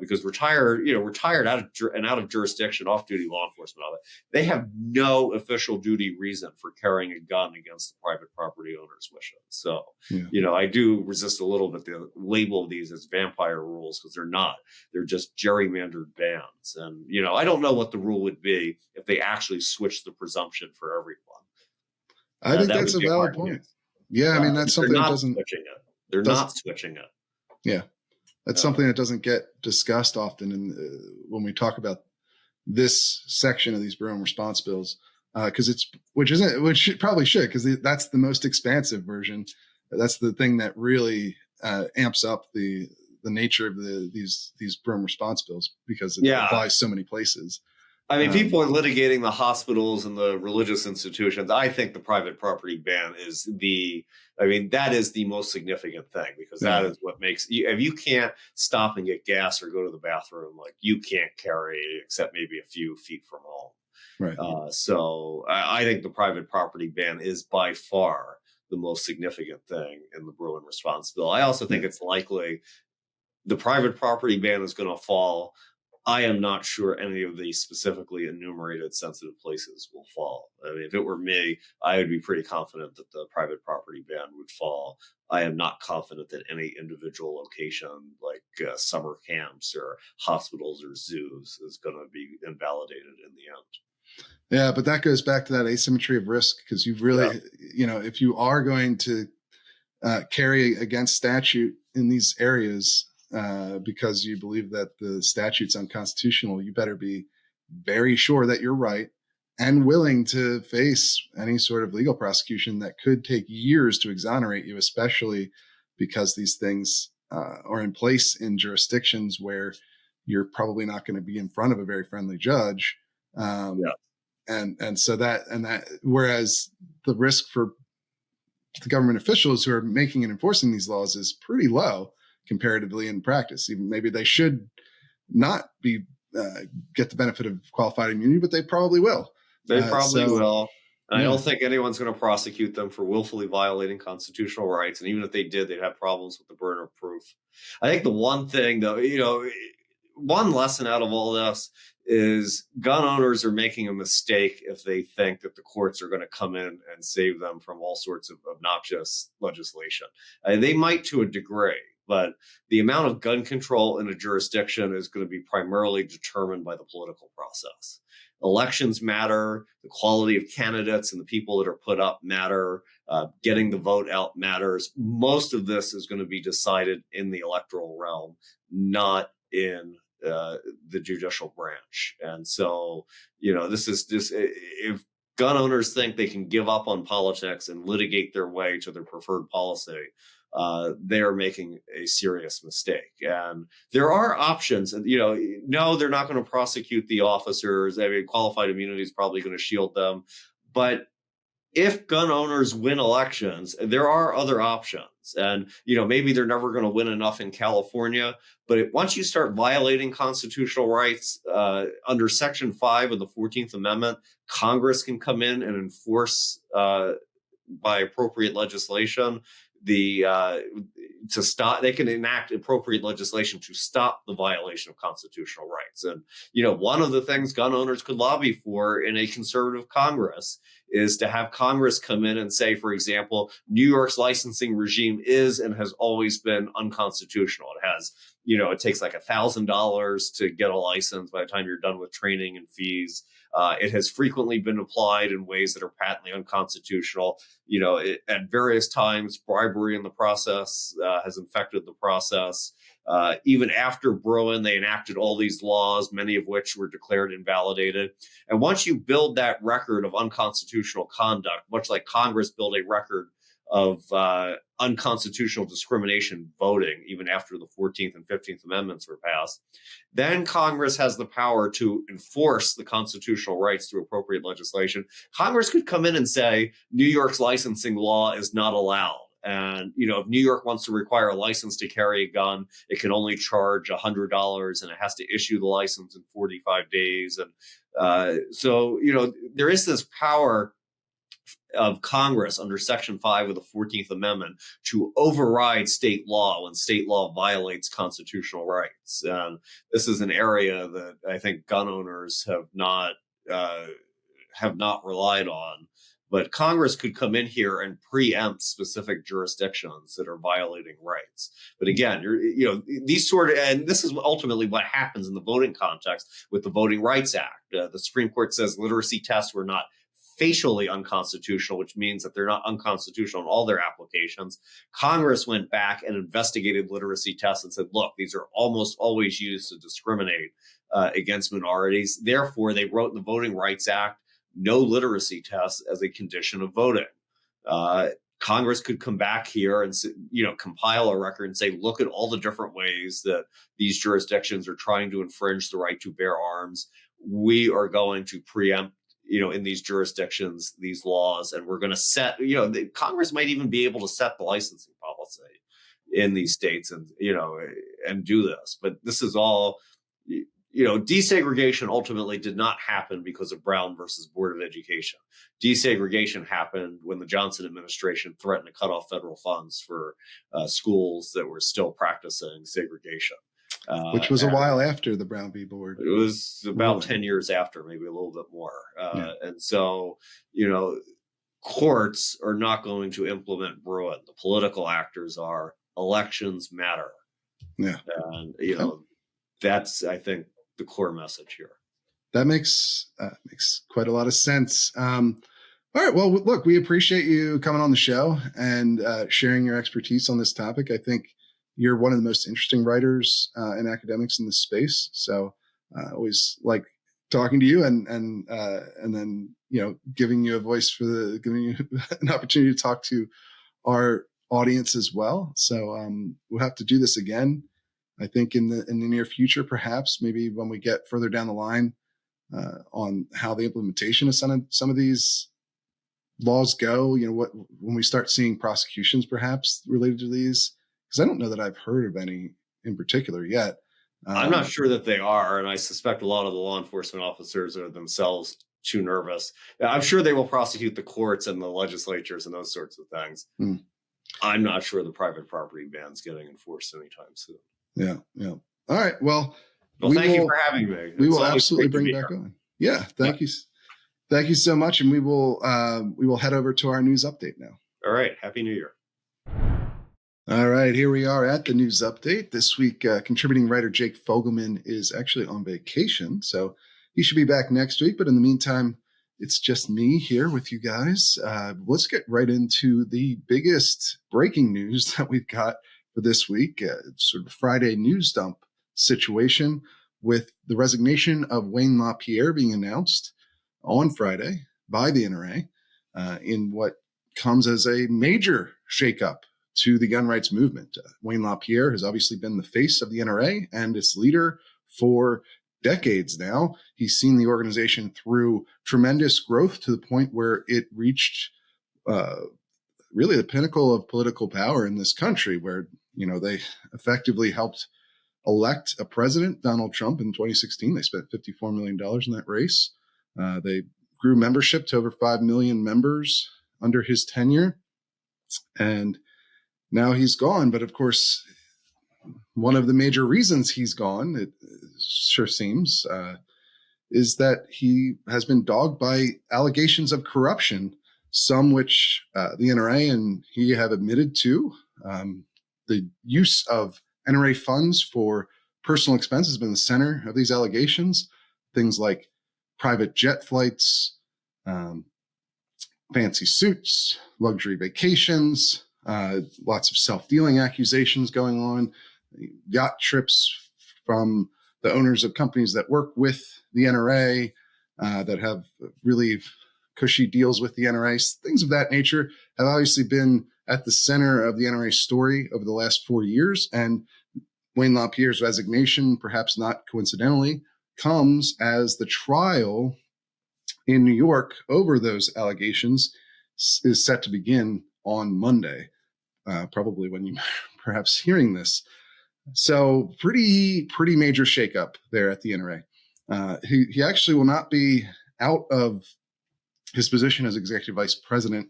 Because retired out of jurisdiction, off-duty law enforcement, they have no official duty reason for carrying a gun against the private property owner's wishes. So, I do resist a little bit the label of these as vampire rules, because they're not. They're just gerrymandered bans. And, I don't know what the rule would be if they actually switched the presumption for everyone. I think that's a valid point. Yeah, that's something that doesn't... They're not switching it. Yeah. That's something that doesn't get discussed often when we talk about this section of these Bruen response bills, which it probably should, because that's the most expansive version. That's the thing that really amps up the nature of these Bruen response bills, because it applies so many places. People are litigating the hospitals and the religious institutions. I think the private property ban is that is the most significant thing, because that is what makes if you can't stop and get gas or go to the bathroom, like, you can't carry except maybe a few feet from home. Right. So I think the private property ban is by far the most significant thing in the Bruen response bill. I also think it's likely the private property ban is going to fall I am not sure any of the specifically enumerated sensitive places will fall. I mean, if it were me, I would be pretty confident that the private property ban would fall. I am not confident that any individual location like summer camps or hospitals or zoos is going to be invalidated in the end. Yeah, but that goes back to that asymmetry of risk, because you've really, if you are going to carry against statute in these areas because you believe that the statute's unconstitutional, you better be very sure that you're right and willing to face any sort of legal prosecution that could take years to exonerate you, especially because these things are in place in jurisdictions where you're probably not going to be in front of a very friendly judge. And so that whereas the risk for the government officials who are making and enforcing these laws is pretty low comparatively in practice. Even maybe they should not be get the benefit of qualified immunity, but they probably will. They probably will. And I don't think anyone's going to prosecute them for willfully violating constitutional rights. And even if they did, they'd have problems with the burden of proof. I think the one thing, though, one lesson out of all this is gun owners are making a mistake if they think that the courts are going to come in and save them from all sorts of obnoxious legislation. They might to a degree, but the amount of gun control in a jurisdiction is going to be primarily determined by the political process. Elections matter, the quality of candidates and the people that are put up matter, getting the vote out matters. Most of this is going to be decided in the electoral realm, not in the judicial branch. And so, this is just, if gun owners think they can give up on politics and litigate their way to their preferred policy, they are making a serious mistake. And there are options. No, they're not going to prosecute the officers. I mean, qualified immunity is probably going to shield them. But if gun owners win elections, there are other options. And, maybe they're never going to win enough in California. But once you start violating constitutional rights under Section 5 of the 14th Amendment, Congress can come in and enforce by appropriate legislation to stop. They can enact appropriate legislation to stop the violation of constitutional rights. And, one of the things gun owners could lobby for in a conservative Congress is to have Congress come in and say, for example, New York's licensing regime is and has always been unconstitutional. It has, it takes like $1,000 to get a license by the time you're done with training and fees. It has frequently been applied in ways that are patently unconstitutional. At various times, bribery in the process has infected the process. Even after Bruen, they enacted all these laws, many of which were declared invalidated. And once you build that record of unconstitutional conduct, much like Congress built a record of unconstitutional discrimination voting, even after the 14th and 15th Amendments were passed, then Congress has the power to enforce the constitutional rights through appropriate legislation. Congress could come in and say, New York's licensing law is not allowed. And, if New York wants to require a license to carry a gun, it can only charge $100 and it has to issue the license in 45 days. And so, there is this power of Congress under Section 5 of the 14th Amendment to override state law when state law violates constitutional rights. And this is an area that I think gun owners have not relied on. But Congress could come in here and preempt specific jurisdictions that are violating rights. But again, these and this is ultimately what happens in the voting context with the Voting Rights Act. The Supreme Court says literacy tests were not facially unconstitutional, which means that they're not unconstitutional in all their applications. Congress went back and investigated literacy tests and said, look, these are almost always used to discriminate against minorities. Therefore, they wrote in the Voting Rights Act, no literacy tests as a condition of voting. Congress could come back here and, compile a record and say, look at all the different ways that these jurisdictions are trying to infringe the right to bear arms. We are going to preempt, in these jurisdictions, these laws, and we're going to set, Congress might even be able to set the licensing policy in these states and, and do this. But this is all, desegregation ultimately did not happen because of Brown versus Board of Education. Desegregation happened when the Johnson administration threatened to cut off federal funds for schools that were still practicing segregation. Which was a while after the Brown v. Board. It was about ruling. 10 years after, maybe a little bit more. Yeah. And so, courts are not going to implement Bruen. The political actors are. Elections matter. Yeah. And, that's, I think, the core message here. That makes quite a lot of sense. All right. Well, look, we appreciate you coming on the show and sharing your expertise on this topic. I think you're one of the most interesting writers and academics in this space. So I always like talking to you and then, giving you a voice giving you an opportunity to talk to our audience as well. So we'll have to do this again. I think in the near future, perhaps maybe when we get further down the line on how the implementation of some of these laws go, when we start seeing prosecutions perhaps related to these, because I don't know that I've heard of any in particular yet. I'm not sure that they are, and I suspect a lot of the law enforcement officers are themselves too nervous. I'm sure they will prosecute the courts and the legislatures and those sorts of things. I'm not sure the private property ban's getting enforced anytime soon. Yeah. All right. Well, thank you for having me. We will absolutely bring it back on. Yeah. Thank you. Thank you so much. And we will head over to our news update now. All right. Happy New Year. All right. Here we are at the news update. This week, contributing writer Jake Fogelman is actually on vacation, so he should be back next week. But in the meantime, it's just me here with you guys. Let's get right into the biggest breaking news that we've got for this week. Sort of a Friday news dump situation with the resignation of Wayne LaPierre being announced on Friday by the NRA in what comes as a major shakeup to the gun rights movement. Wayne LaPierre has obviously been the face of the NRA and its leader for decades now. He's seen the organization through tremendous growth to the point where it reached really the pinnacle of political power in this country, where they effectively helped elect a president, Donald Trump, in 2016. They spent $54 million in that race. They grew membership to over 5 million members under his tenure. And now he's gone. But of course, one of the major reasons he's gone, it sure seems, is that he has been dogged by allegations of corruption, some which the NRA and he have admitted to. The use of NRA funds for personal expense has been the center of these allegations. Things like private jet flights, fancy suits, luxury vacations, lots of self-dealing accusations going on, yacht trips from the owners of companies that work with the NRA that have really cushy deals with the NRA. Things of that nature have obviously been at the center of the NRA story over the last 4 years. And Wayne LaPierre's resignation, perhaps not coincidentally, comes as the trial in New York over those allegations is set to begin on Monday, probably when you perhaps hearing this. So pretty major shakeup there at the NRA. He actually will not be out of his position as executive vice president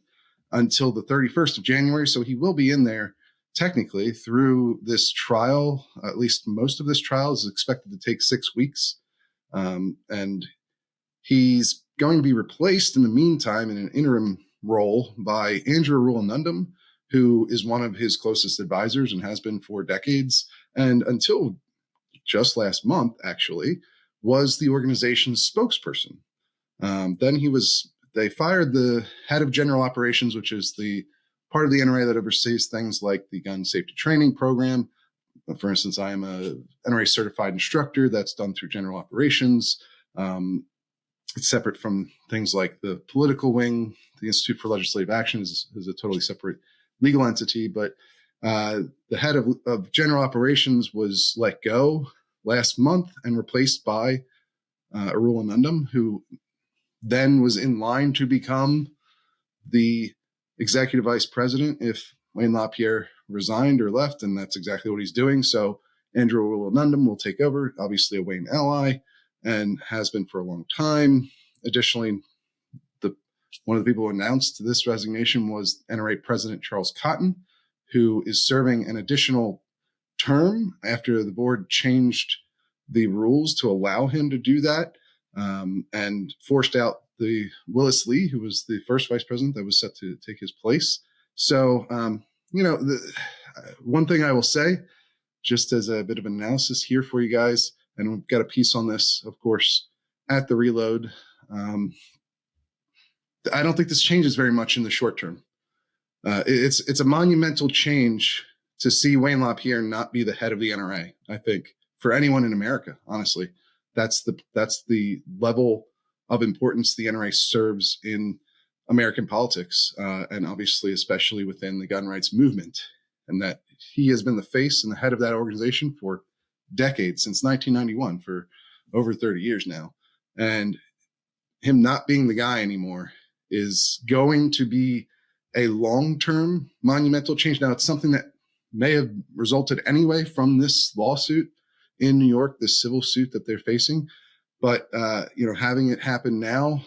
until the 31st of January. So he will be in there technically through this trial. At least most of this trial is expected to take 6 weeks. And he's going to be replaced in the meantime in an interim role by Andrew Rule-Nundum, who is one of his closest advisors and has been for decades. And until just last month, actually, was the organization's spokesperson. Then they fired the head of general operations, which is the part of the NRA that oversees things like the gun safety training program. For instance, I am a NRA certified instructor. That's done through general operations. It's separate from things like the political wing. The Institute for Legislative Action is a totally separate legal entity. But the head of general operations was let go last month and replaced by Rule-Nundum, who then was in line to become the executive vice president if Wayne LaPierre resigned or left, and that's exactly what he's doing. So Andrew Rule-Nundum will take over, obviously a Wayne ally, and has been for a long time. Additionally, one of the people who announced this resignation was NRA President Charles Cotton, who is serving an additional term after the board changed the rules to allow him to do that, and forced out the Willis Lee, who was the first vice president that was set to take his place. So, one thing I will say, just as a bit of an analysis here for you guys, and we've got a piece on this, of course, at the Reload. I don't think this changes very much in the short term. It's a monumental change to see Wayne LaPierre not be the head of the NRA. I think for anyone in America, honestly, that's the level of importance the NRA serves in American politics, and obviously, especially within the gun rights movement, and that he has been the face and the head of that organization for decades, since 1991, for over 30 years now. And him not being the guy anymore is going to be a long-term monumental change. Now, it's something that may have resulted anyway from this lawsuit in New York, this civil suit that they're facing. But, having it happen now,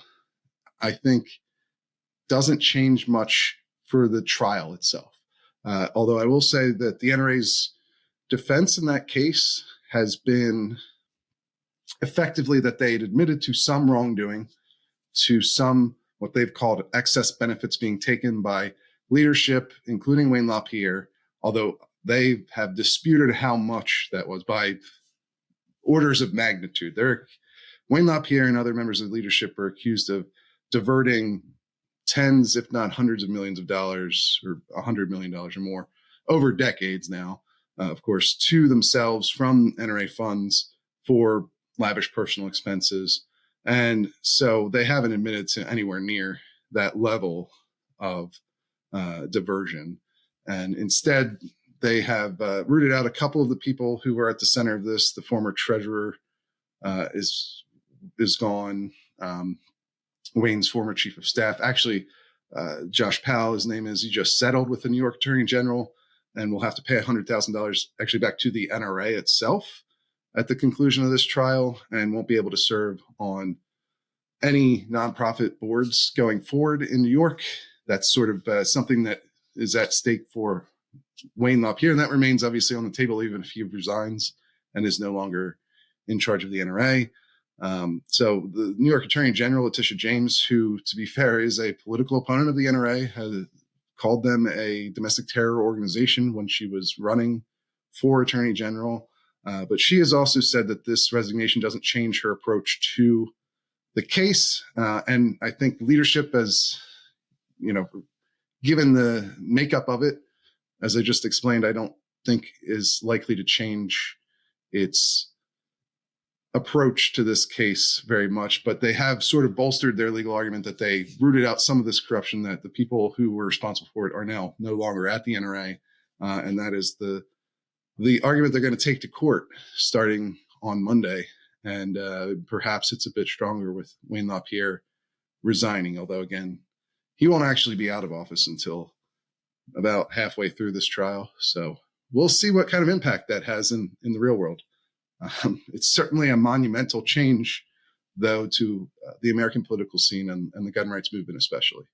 I think doesn't change much for the trial itself. Although I will say that the NRA's defense in that case has been effectively that they had admitted to some wrongdoing, to some what they've called excess benefits being taken by leadership, including Wayne LaPierre, although they have disputed how much that was by orders of magnitude. Wayne LaPierre and other members of leadership are accused of diverting tens, if not hundreds of millions of dollars, or $100 million or more over decades now, of course, to themselves from NRA funds for lavish personal expenses. And so they haven't admitted to anywhere near that level of diversion. And instead, they have rooted out a couple of the people who were at the center of this. The former treasurer is gone. Wayne's former chief of staff, actually, Josh Powell, his name is, he just settled with the New York Attorney General and will have to pay $100,000 actually back to the NRA itself at the conclusion of this trial, and won't be able to serve on any nonprofit boards going forward in New York. That's sort of something that is at stake for Wayne LaPierre, and that remains obviously on the table even if he resigns and is no longer in charge of the NRA. So the New York Attorney General, Letitia James, who, to be fair, is a political opponent of the NRA, has called them a domestic terror organization when she was running for Attorney General. But she has also said that this resignation doesn't change her approach to the case. And I think leadership, as given the makeup of it, as I just explained, I don't think is likely to change its approach to this case very much. But they have sort of bolstered their legal argument that they rooted out some of this corruption, that the people who were responsible for it are now no longer at the NRA. And that is the argument they're going to take to court starting on Monday. And perhaps it's a bit stronger with Wayne LaPierre resigning, although, again, he won't actually be out of office until about halfway through this trial. So we'll see what kind of impact that has in the real world. It's certainly a monumental change, though, to the American political scene and the gun rights movement especially.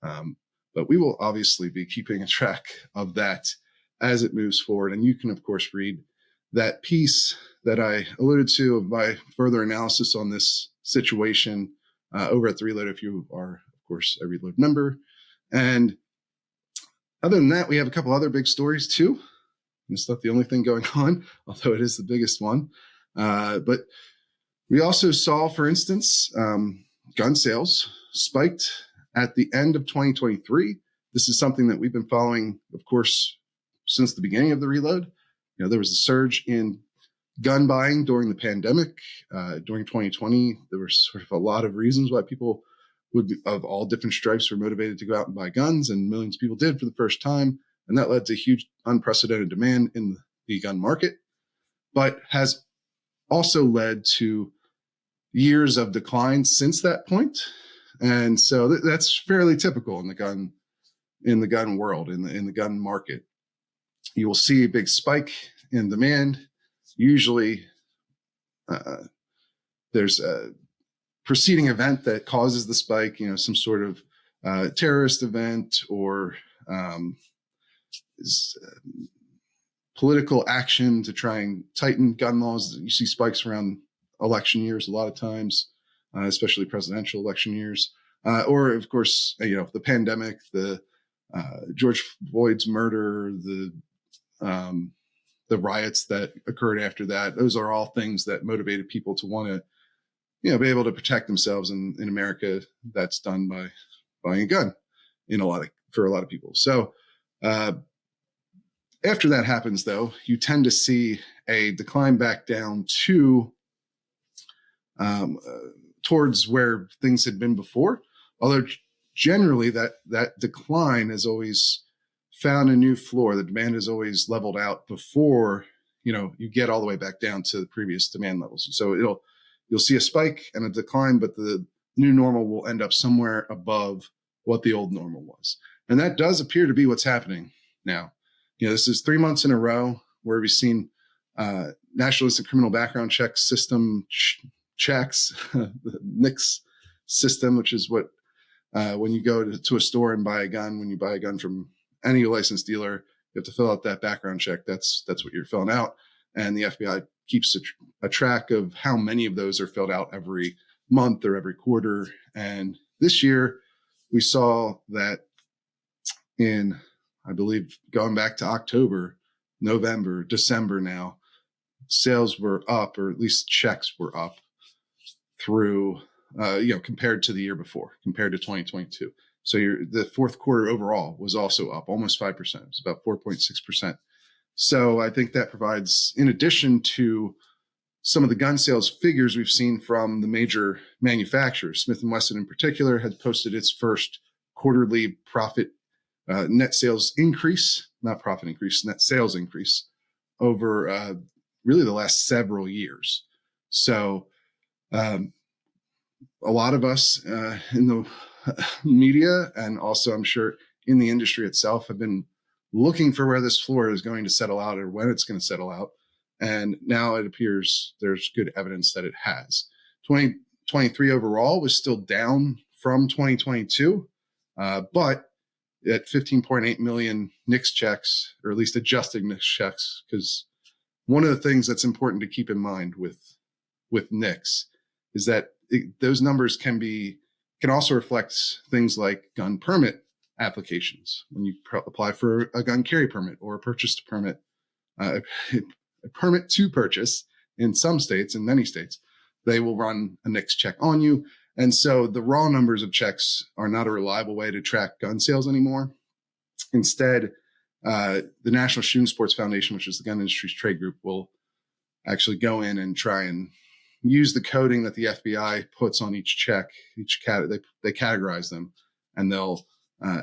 But we will obviously be keeping a track of that as it moves forward. And you can, of course, read that piece that I alluded to of my further analysis on this situation over at the Reload, if you are, of course, a Reload member. And other than that, we have a couple other big stories too. It's not the only thing going on, although it is the biggest one. But we also saw, for instance, gun sales spiked at the end of 2023. This is something that we've been following, of course, since the beginning of the Reload. There was a surge in gun buying during the pandemic. During 2020, there were sort of a lot of reasons why people of all different stripes were motivated to go out and buy guns, and millions of people did for the first time. And that led to huge unprecedented demand in the gun market, but has also led to years of decline since that point. And so that's fairly typical in the gun world, in the gun market. You will see a big spike in demand. Usually there's a preceding event that causes the spike, some sort of terrorist event or political action to try and tighten gun laws. You see spikes around election years a lot of times, especially presidential election years, or of course, the pandemic, the George Floyd's murder, the riots that occurred after that. Those are all things that motivated people to want to, be able to protect themselves. And in America, that's done by buying a gun for a lot of people. So after that happens, though, you tend to see a decline back down to towards where things had been before. Although generally that decline has always found a new floor. The demand is always leveled out before, you get all the way back down to the previous demand levels. So you'll see a spike and a decline, but the new normal will end up somewhere above what the old normal was. And that does appear to be what's happening now. This is 3 months in a row where we've seen National Instant Criminal Background Check System checks, the NICS system, which is what when you go to a store and buy a gun, when you buy a gun from any licensed dealer, you have to fill out that background check. That's what you're filling out. And the FBI keeps a track of how many of those are filled out every month or every quarter. And this year we saw that in, I believe, going back to October, November, December now, sales were up, or at least checks were up through, compared to the year before, compared to 2022. So the fourth quarter overall was also up almost 5%. It was about 4.6%. So I think that provides, in addition to some of the gun sales figures we've seen from the major manufacturers, Smith & Wesson in particular had posted its first quarterly net sales increase, not profit increase, net sales increase over really the last several years. So a lot of us in the media, and also I'm sure in the industry itself, have been looking for where this floor is going to settle out or when it's going to settle out. And now it appears there's good evidence that it has. 2023 overall was still down from 2022, but at 15.8 million NICS checks, or at least adjusted NICS checks, because one of the things that's important to keep in mind with NICS is that those numbers can also reflect things like gun permit applications. When you apply for a gun carry permit or a purchase permit, a permit to purchase in some states, in many states, they will run a NICS check on you. And so the raw numbers of checks are not a reliable way to track gun sales anymore. Instead, the National Shooting Sports Foundation, which is the gun industry's trade group, will actually go in and try and use the coding that the FBI puts on each check. They categorize them, and they'll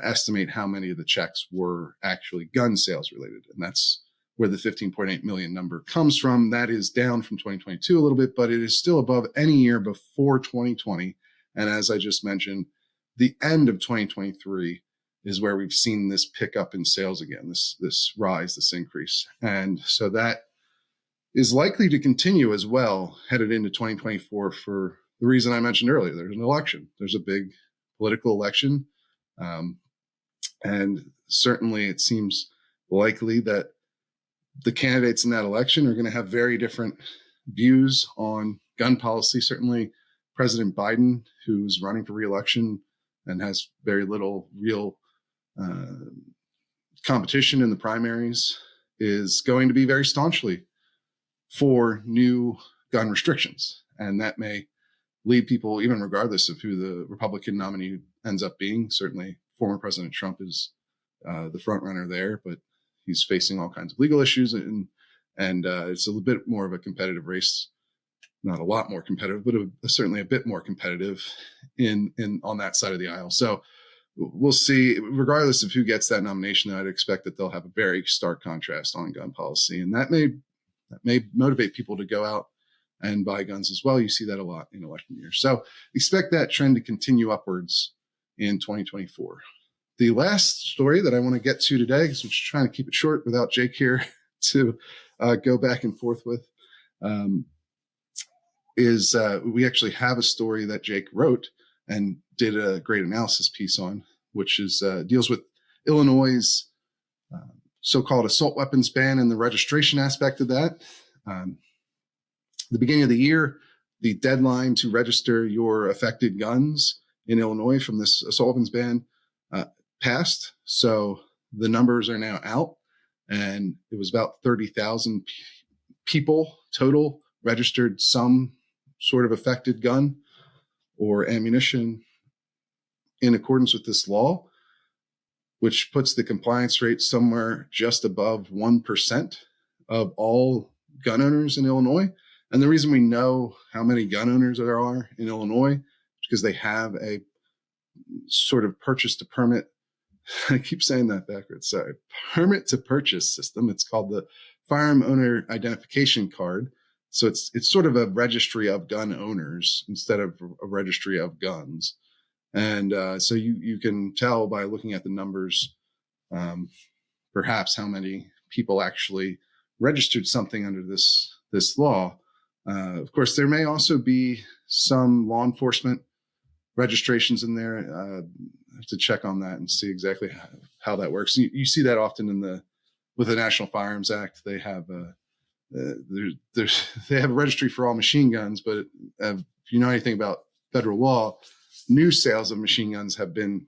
estimate how many of the checks were actually gun sales related. And that's where the 15.8 million number comes from. That is down from 2022 a little bit, but it is still above any year before 2020. And as I just mentioned, the end of 2023 is where we've seen this pickup in sales again, this rise, this increase. And so that is likely to continue as well headed into 2024 for the reason I mentioned earlier. There's an election. There's a big political election. And certainly it seems likely that the candidates in that election are going to have very different views on gun policy. Certainly President Biden, who's running for re-election and has very little real competition in the primaries, is going to be very staunchly for new gun restrictions. And that may lead people, even regardless of who the Republican nominee ends up being. Certainly former President Trump is the front runner there, but he's facing all kinds of legal issues, and it's a little bit more of a competitive race. Not a lot more competitive, but certainly a bit more competitive in on that side of the aisle. So we'll see. Regardless of who gets that nomination, I'd expect that they'll have a very stark contrast on gun policy, and that may motivate people to go out and buy guns as well. You see that a lot in election years. So expect that trend to continue upwards in 2024. The last story that I want to get to today, because I'm just trying to keep it short without Jake here to go back and forth with, is we actually have a story that Jake wrote and did a great analysis piece on, which is deals with Illinois' so-called assault weapons ban and the registration aspect of that. The beginning of the year, the deadline to register your affected guns in Illinois from this assault weapons ban passed. So the numbers are now out, and it was about 30,000 people total registered some sort of affected gun or ammunition in accordance with this law, which puts the compliance rate somewhere just above 1% of all gun owners in Illinois. And the reason we know how many gun owners there are in Illinois is because they have a sort of purchase to permit. I keep saying that backwards. Sorry. Permit to purchase system. It's called the Firearm Owner Identification Card. So it's sort of a registry of gun owners instead of a registry of guns. And so you can tell by looking at the numbers, perhaps how many people actually registered something under this law. Of course, there may also be some law enforcement registrations in there. I have to check on that and see exactly how that works. You see that often with the National Firearms Act. They have they have a registry for all machine guns, but if you know anything about federal law, new sales of machine guns have been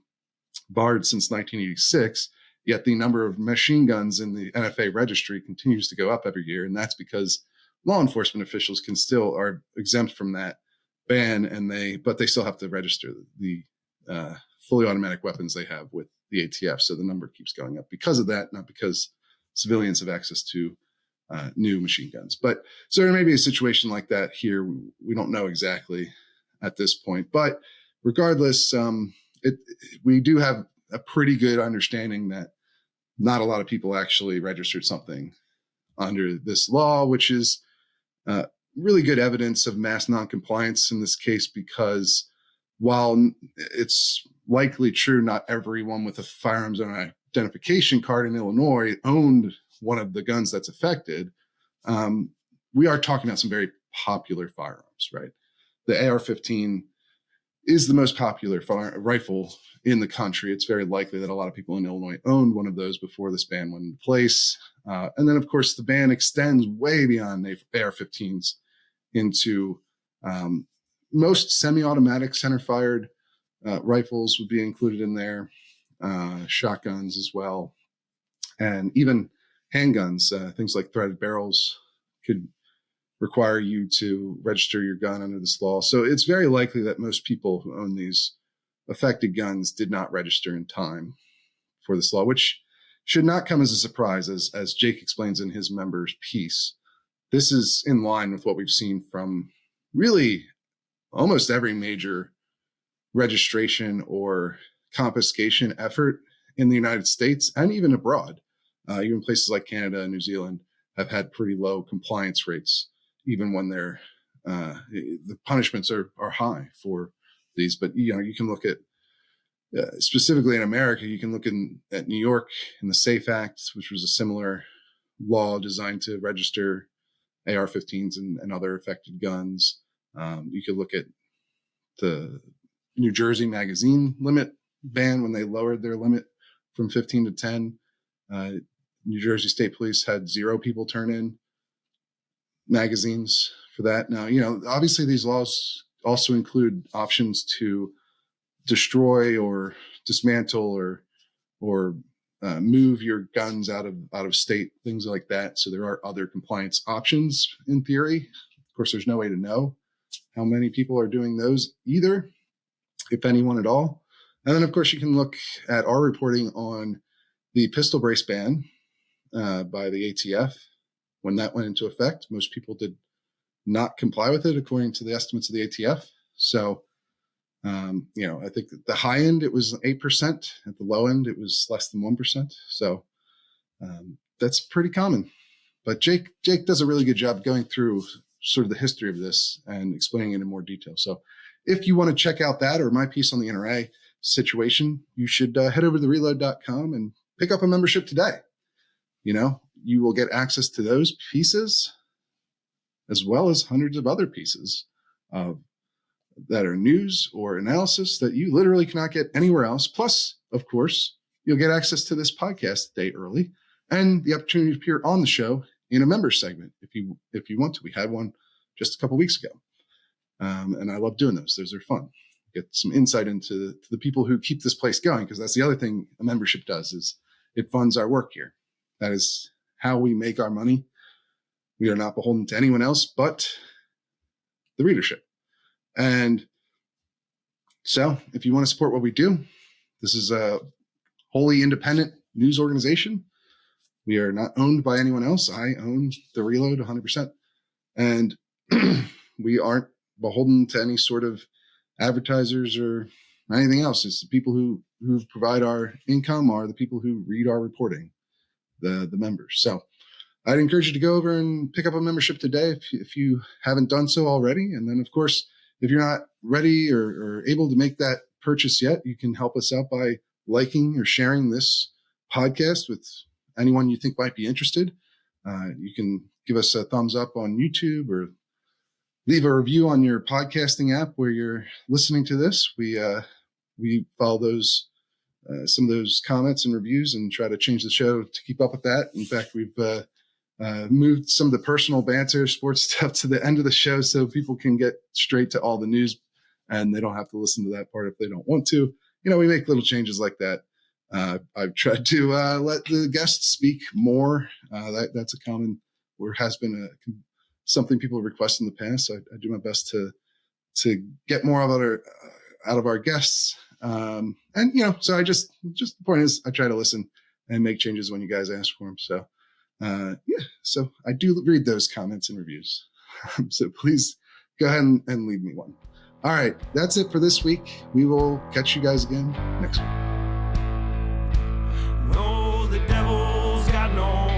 barred since 1986. Yet the number of machine guns in the NFA registry continues to go up every year, and that's because law enforcement officials are exempt from that ban, but they still have to register the fully automatic weapons they have with the ATF. So the number keeps going up because of that, not because civilians have access to new machine guns. But so there may be a situation like that here. We don't know exactly at this point, but regardless, we do have a pretty good understanding that not a lot of people actually registered something under this law, which is really good evidence of mass noncompliance in this case, because while it's likely true not everyone with a firearms owner identification card in Illinois owned one of the guns that's affected, we are talking about some very popular firearms, right? The AR-15 is the most popular rifle in the country. It's very likely that a lot of people in Illinois owned one of those before this ban went into place. And then, of course, the ban extends way beyond AR-15s into most semi-automatic center-fired rifles would be included in there, shotguns as well, and even handguns. Things like threaded barrels could require you to register your gun under this law. So it's very likely that most people who own these affected guns did not register in time for this law, which should not come as a surprise, as Jake explains in his members' piece. This is in line with what we've seen from really almost every major registration or confiscation effort in the United States and even abroad. Even places like Canada and New Zealand have had pretty low compliance rates, even when the punishments are high for these. But you can look at specifically in America, you can look at New York in the SAFE Act, which was a similar law designed to register AR-15s and other affected guns. You could look at the New Jersey magazine limit ban when they lowered their limit from 15 to 10. New Jersey State Police had 0 people turn in magazines for that. Now, obviously these laws also include options to destroy or dismantle or move your guns out of state, things like that. So there are other compliance options in theory. Of course, there's no way to know how many people are doing those either, if anyone at all. And then, of course, you can look at our reporting on the pistol brace ban by the ATF. When that went into effect, most people did not comply with it, according to the estimates of the ATF. So, I think at the high end, it was 8%. At the low end, it was less than 1%. So that's pretty common. But Jake does a really good job going through sort of the history of this and explaining it in more detail. So if you want to check out that or my piece on the NRA situation, you should head over to reload.com and pick up a membership today. You will get access to those pieces as well as hundreds of other pieces that are news or analysis that you literally cannot get anywhere else. Plus, of course, you'll get access to this podcast a day early. and the opportunity to appear on the show in a member segment if you want to. We had one just a couple weeks ago, and I love doing those. Those are fun. Get some insight into the people who keep this place going, because that's the other thing a membership does, is it funds our work here. That is how we make our money. We are not beholden to anyone else but the readership. And so if you want to support what we do, this is a wholly independent news organization. We are not owned by anyone else. I own the Reload 100%. And we aren't beholden to any sort of advertisers or anything else. It's the people who provide our income are the people who read our reporting, the members. So I'd encourage you to go over and pick up a membership today if you haven't done so already. And then, of course, if you're not ready or able to make that purchase yet, you can help us out by liking or sharing this podcast with anyone you think might be interested. You can give us a thumbs up on YouTube or leave a review on your podcasting app where you're listening to this. We follow those some of those comments and reviews and try to change the show to keep up with that. In fact, we've moved some of the personal banter, sports stuff to the end of the show so people can get straight to all the news and they don't have to listen to that part if they don't want to. We make little changes like that. I've tried to let the guests speak more. That's a common, or has been something people request in the past. So I do my best to get more out of our guests. So I just the point is I try to listen and make changes when you guys ask for them. So so I do read those comments and reviews. So please go ahead and leave me one. All right, that's it for this week. We will catch you guys again next week. No, the devil's got no